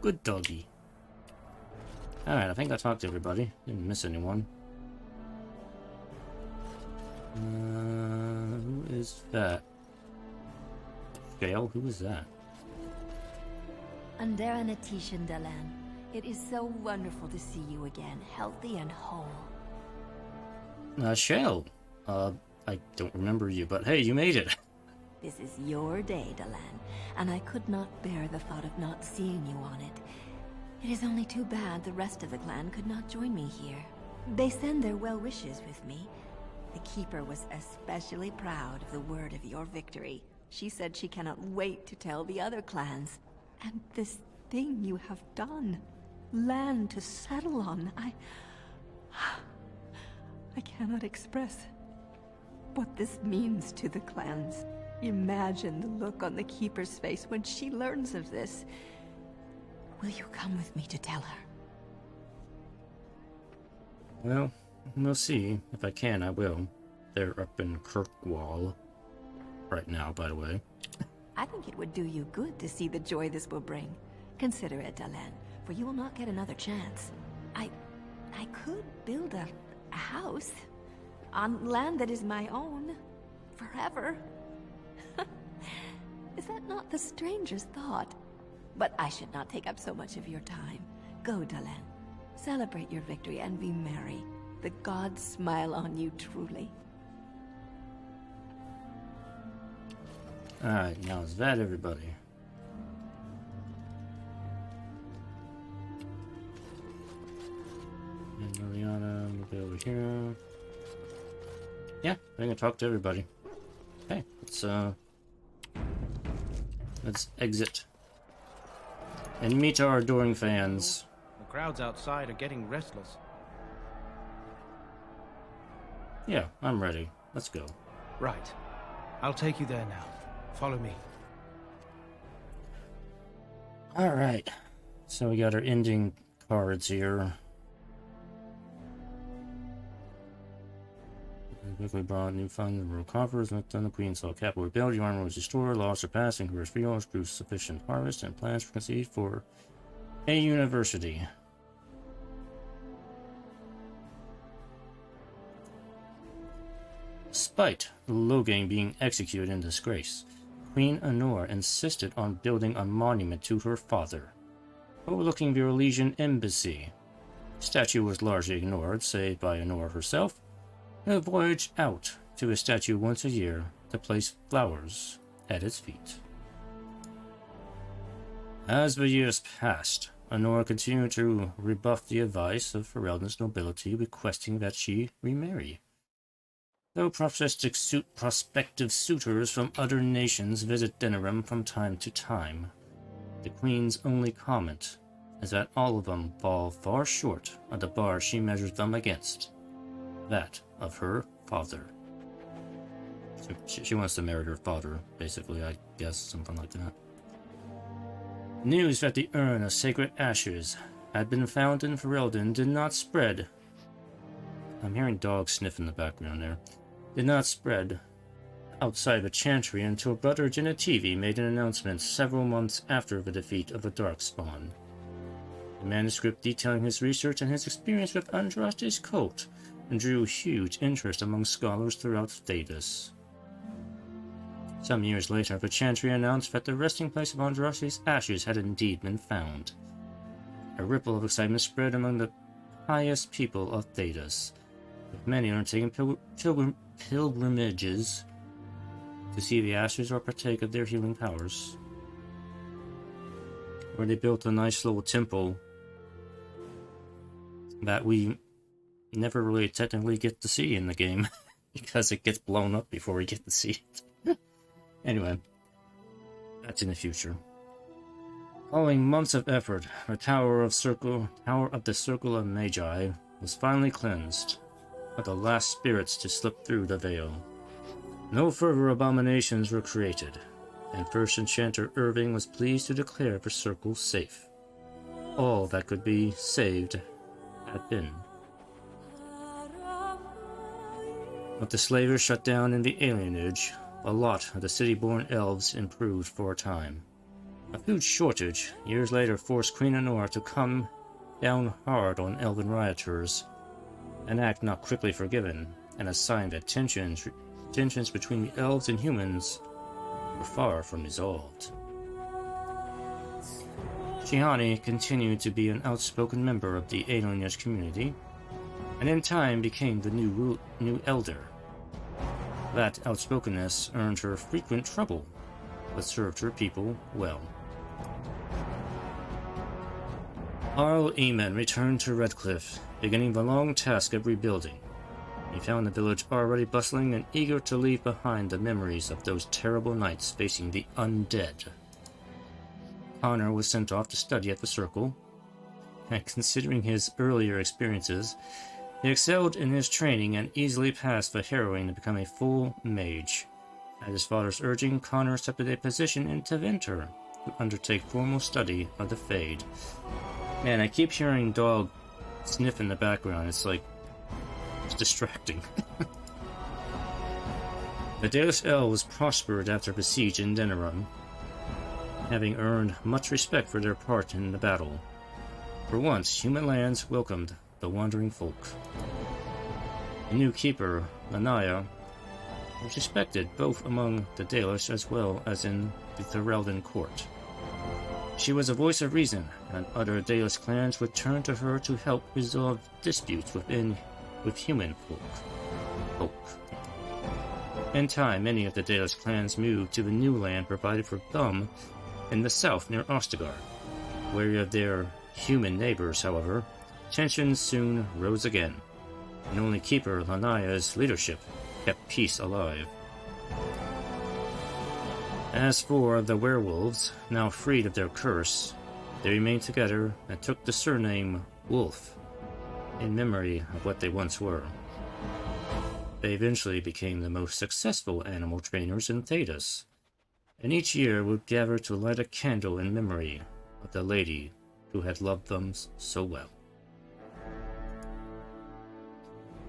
Good doggy. Alright, I think I talked to everybody. Didn't miss anyone. Who is that? Shale? Who is that? Underanatishan Dalan. It is so wonderful to see you again, healthy and whole. Shale. I don't remember you, but hey, you made it. This is your day, Dalan, and I could not bear the thought of not seeing you on it. It is only too bad the rest of the clan could not join me here. They send their well wishes with me. The Keeper was especially proud of the word of your victory. She said she cannot wait to tell the other clans. And this thing you have done, land to settle on, I cannot express what this means to the clans. Imagine the look on the Keeper's face when she learns of this. Will you come with me to tell her? Well, we'll see. If I can, I will. They're up in Kirkwall right now, by the way. I think it would do you good to see the joy this will bring. Consider it, Dalan, for you will not get another chance. I could build a house on land that is my own forever. Is that not the strangest thought? But I should not take up so much of your time. Go, Dalan. Celebrate your victory and be merry. The gods smile on you truly. Alright, now is that everybody? And Liliana, we'll be over here. Yeah, I think I talked to everybody. Okay, let's exit. And meet our adoring fans. The crowds outside are getting restless. Yeah, I'm ready. Let's go. Right. I'll take you there now. Follow me. Alright. So we got our ending cards here. Quickly brought new funds, rural coffers, went down the Queen saw capital rebelled, your armor was destroyed, laws surpassed, encouraged fields, grew sufficient harvest, and plans were conceived for a university. Despite the Loghain being executed in disgrace, Queen Anor insisted on building a monument to her father, overlooking the Orlesian embassy. The statue was largely ignored, save by Anor herself, and a voyage out to a statue once a year to place flowers at its feet. As the years passed, Anor continued to rebuff the advice of Ferelden's nobility, requesting that she remarry. Though prospective suitors from other nations visit Denerim from time to time, the Queen's only comment is that all of them fall far short of the bar she measures them against, that of her father. So she wants to marry her father, basically, I guess, something like that. News that the urn of sacred ashes had been found in Ferelden did not spread. I'm hearing dogs sniff in the background there. Did not spread outside the chantry until Brother Genetivi made an announcement several months after the defeat of the Darkspawn. A manuscript detailing his research and his experience with Andraste's cult drew huge interest among scholars throughout Thedas. Some years later, the Chantry announced that the resting place of Andraste's ashes had indeed been found. A ripple of excitement spread among the pious people of Thedas, with many undertaking pilgrimages to see the ashes or partake of their healing powers. Where they built a nice little temple that we never really technically get to see in the game because it gets blown up before we get to see it. Anyway, that's in the future. Following months of effort, the Tower of the Circle of Magi was finally cleansed, with the last spirits to slip through the veil. No further abominations were created, and First Enchanter Irving was pleased to declare the circle safe. All that could be saved had been. With the slavers shut down in the alienage, a lot of the city-born elves improved for a time. A food shortage years later forced Queen Honora to come down hard on elven rioters, an act not quickly forgiven, and a sign that tensions between the elves and humans were far from resolved. Shihani continued to be an outspoken member of the alienage community, and in time became the new elder. That outspokenness earned her frequent trouble, but served her people well. Arl Eamon returned to Redcliffe, beginning the long task of rebuilding. He found the village already bustling and eager to leave behind the memories of those terrible nights facing the undead. Connor was sent off to study at the Circle, and considering his earlier experiences, he excelled in his training and easily passed the harrowing to become a full mage. At his father's urging, Connor accepted a position in Tevinter to undertake formal study of the Fade. Man, I keep hearing dog sniff in the background. It's like, it's distracting. The Deus Elves prospered after the siege in Denerim, having earned much respect for their part in the battle. For once, human lands welcomed the wandering folk. The new keeper, Lanaya, was respected both among the Dalish as well as in the Thoreldan court. She was a voice of reason, and other Dalish clans would turn to her to help resolve disputes with human folk. In time, many of the Dalish clans moved to the new land provided for them in the south near Ostegard. Wary of their human neighbors, however, tensions soon rose again, and only Keeper Lanaya's leadership kept peace alive. As for the werewolves, now freed of their curse, they remained together and took the surname Wolf, in memory of what they once were. They eventually became the most successful animal trainers in Thedas, and each year would gather to light a candle in memory of the lady who had loved them so well.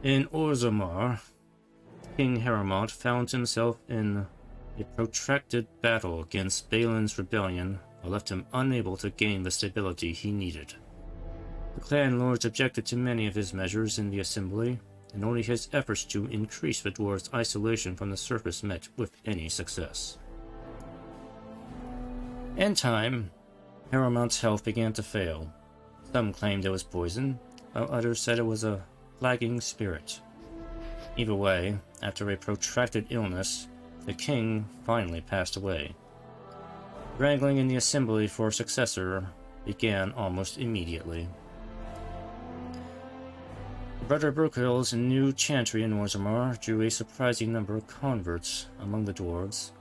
In Orzammar, King Harrowmont found himself in a protracted battle against Balin's rebellion that left him unable to gain the stability he needed. The clan lords objected to many of his measures in the assembly, and only his efforts to increase the dwarves' isolation from the surface met with any success. In time, Harrowmont's health began to fail. Some claimed it was poison, while others said it was a flagging spirit. Either way, after a protracted illness, the king finally passed away. Wrangling in the assembly for a successor began almost immediately. Brother Brookhill's new chantry in Orzammar drew a surprising number of converts among the dwarves.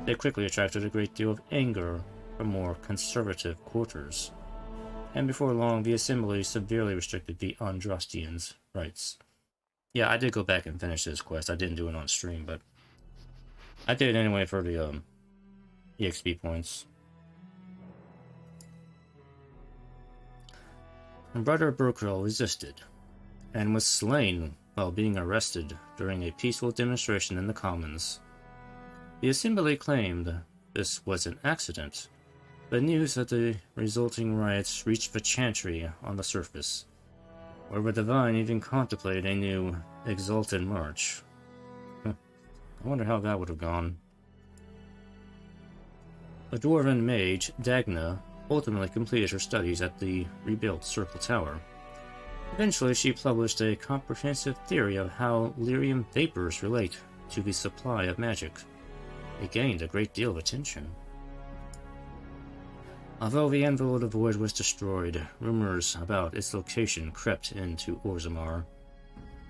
They quickly attracted a great deal of anger from more conservative quarters, and before long the assembly severely restricted the Andrastians' rights. Yeah, I did go back and finish this quest. I didn't do it on stream, but I did it anyway for the EXP points. And Brother Brookill resisted, and was slain while being arrested during a peaceful demonstration in the Commons. The assembly claimed this was an accident, The news of the resulting riots reached the Chantry on the surface, where the Divine even contemplated a new Exalted March. I wonder how that would have gone. The dwarven mage, Dagna, ultimately completed her studies at the rebuilt Circle Tower. Eventually, she published a comprehensive theory of how lyrium vapors relate to the supply of magic. It gained a great deal of attention. Although the Anvil of the Void was destroyed, rumors about its location crept into Orzammar.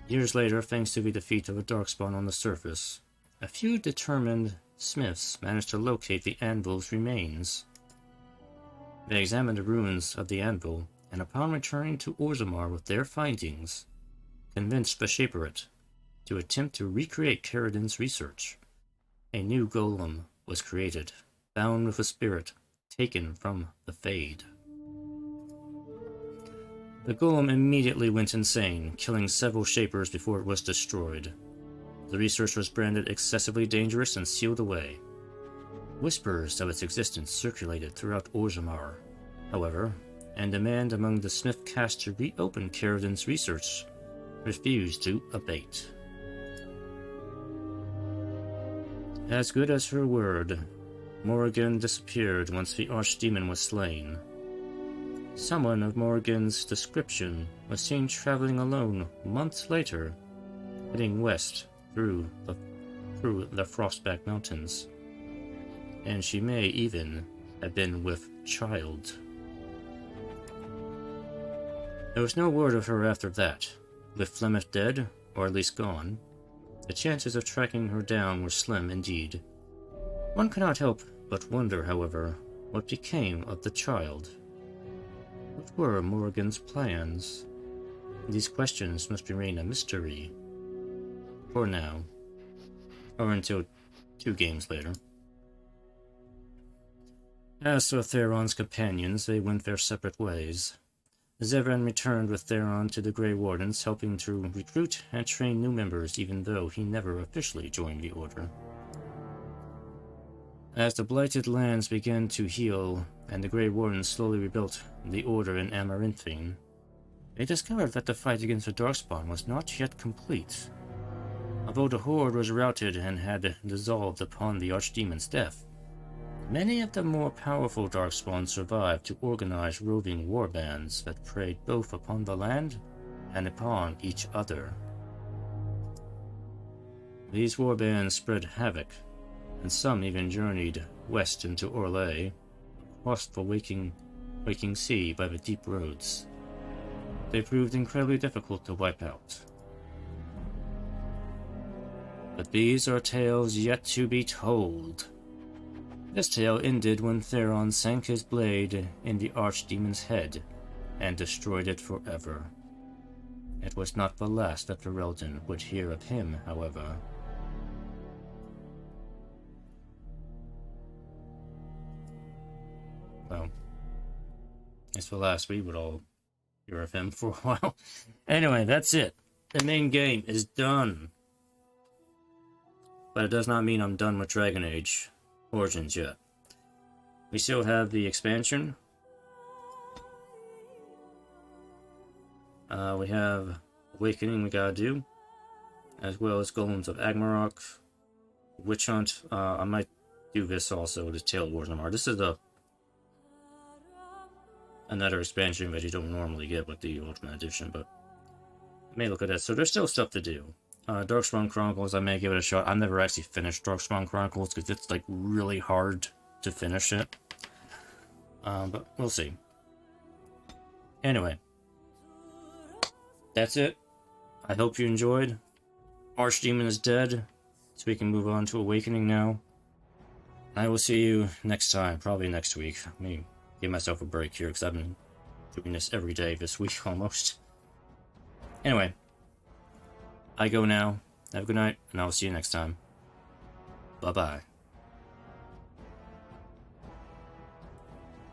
Years later, thanks to the defeat of a Darkspawn on the surface, a few determined smiths managed to locate the Anvil's remains. They examined the ruins of the Anvil, and upon returning to Orzammar with their findings, convinced the Shaperate to attempt to recreate Caridin's research. A new golem was created, bound with a spirit taken from the Fade. The golem immediately went insane, killing several Shapers before it was destroyed. The research was branded excessively dangerous and sealed away. Whispers of its existence circulated throughout Orzammar, however, and demand among the smith cast to reopen Caridin's research refused to abate. As good as her word, Morrigan disappeared once the Archdemon was slain. Someone of Morrigan's description was seen traveling alone months later, heading west through the Frostback Mountains. And she may even have been with child. There was no word of her after that. With Flemeth dead, or at least gone, the chances of tracking her down were slim indeed. One cannot help but wonder, however, what became of the child. What were Morrigan's plans? These questions must remain a mystery. For now. Or until 2 games later. As for Theron's companions, they went their separate ways. Zevran returned with Theron to the Grey Wardens, helping to recruit and train new members, even though he never officially joined the Order. As the blighted lands began to heal, and the Grey Wardens slowly rebuilt the Order in Amaranthine, they discovered that the fight against the Darkspawn was not yet complete. Although the Horde was routed and had dissolved upon the Archdemon's death, many of the more powerful Darkspawn survived to organize roving warbands that preyed both upon the land and upon each other. These warbands spread havoc, and some even journeyed west into Orlais, across the waking sea by the deep roads. They proved incredibly difficult to wipe out. But these are tales yet to be told. This tale ended when Theron sank his blade in the Archdemon's head and destroyed it forever. It was not the last that Ferelden would hear of him, however. Well, it's the last we would all hear of him for a while. Anyway, that's it. The main game is done. But it does not mean I'm done with Dragon Age Origins yet. We still have the expansion. We have Awakening we gotta do, as well as Golems of Agmarok, Witch Hunt. I might do this also, the Tale of Orzammar. This is another expansion that you don't normally get with the Ultimate Edition, but I may look at that. So there's still stuff to do. Darkspawn Chronicles, I may give it a shot. I've never actually finished Darkspawn Chronicles because it's like really hard to finish it. But we'll see. Anyway, that's it. I hope you enjoyed. Archdemon is dead, so we can move on to Awakening now. I will see you next time, probably next week. Let me give myself a break here because I've been doing this every day this week almost. Anyway, I go now. Have a good night, and I'll see you next time. Bye-bye.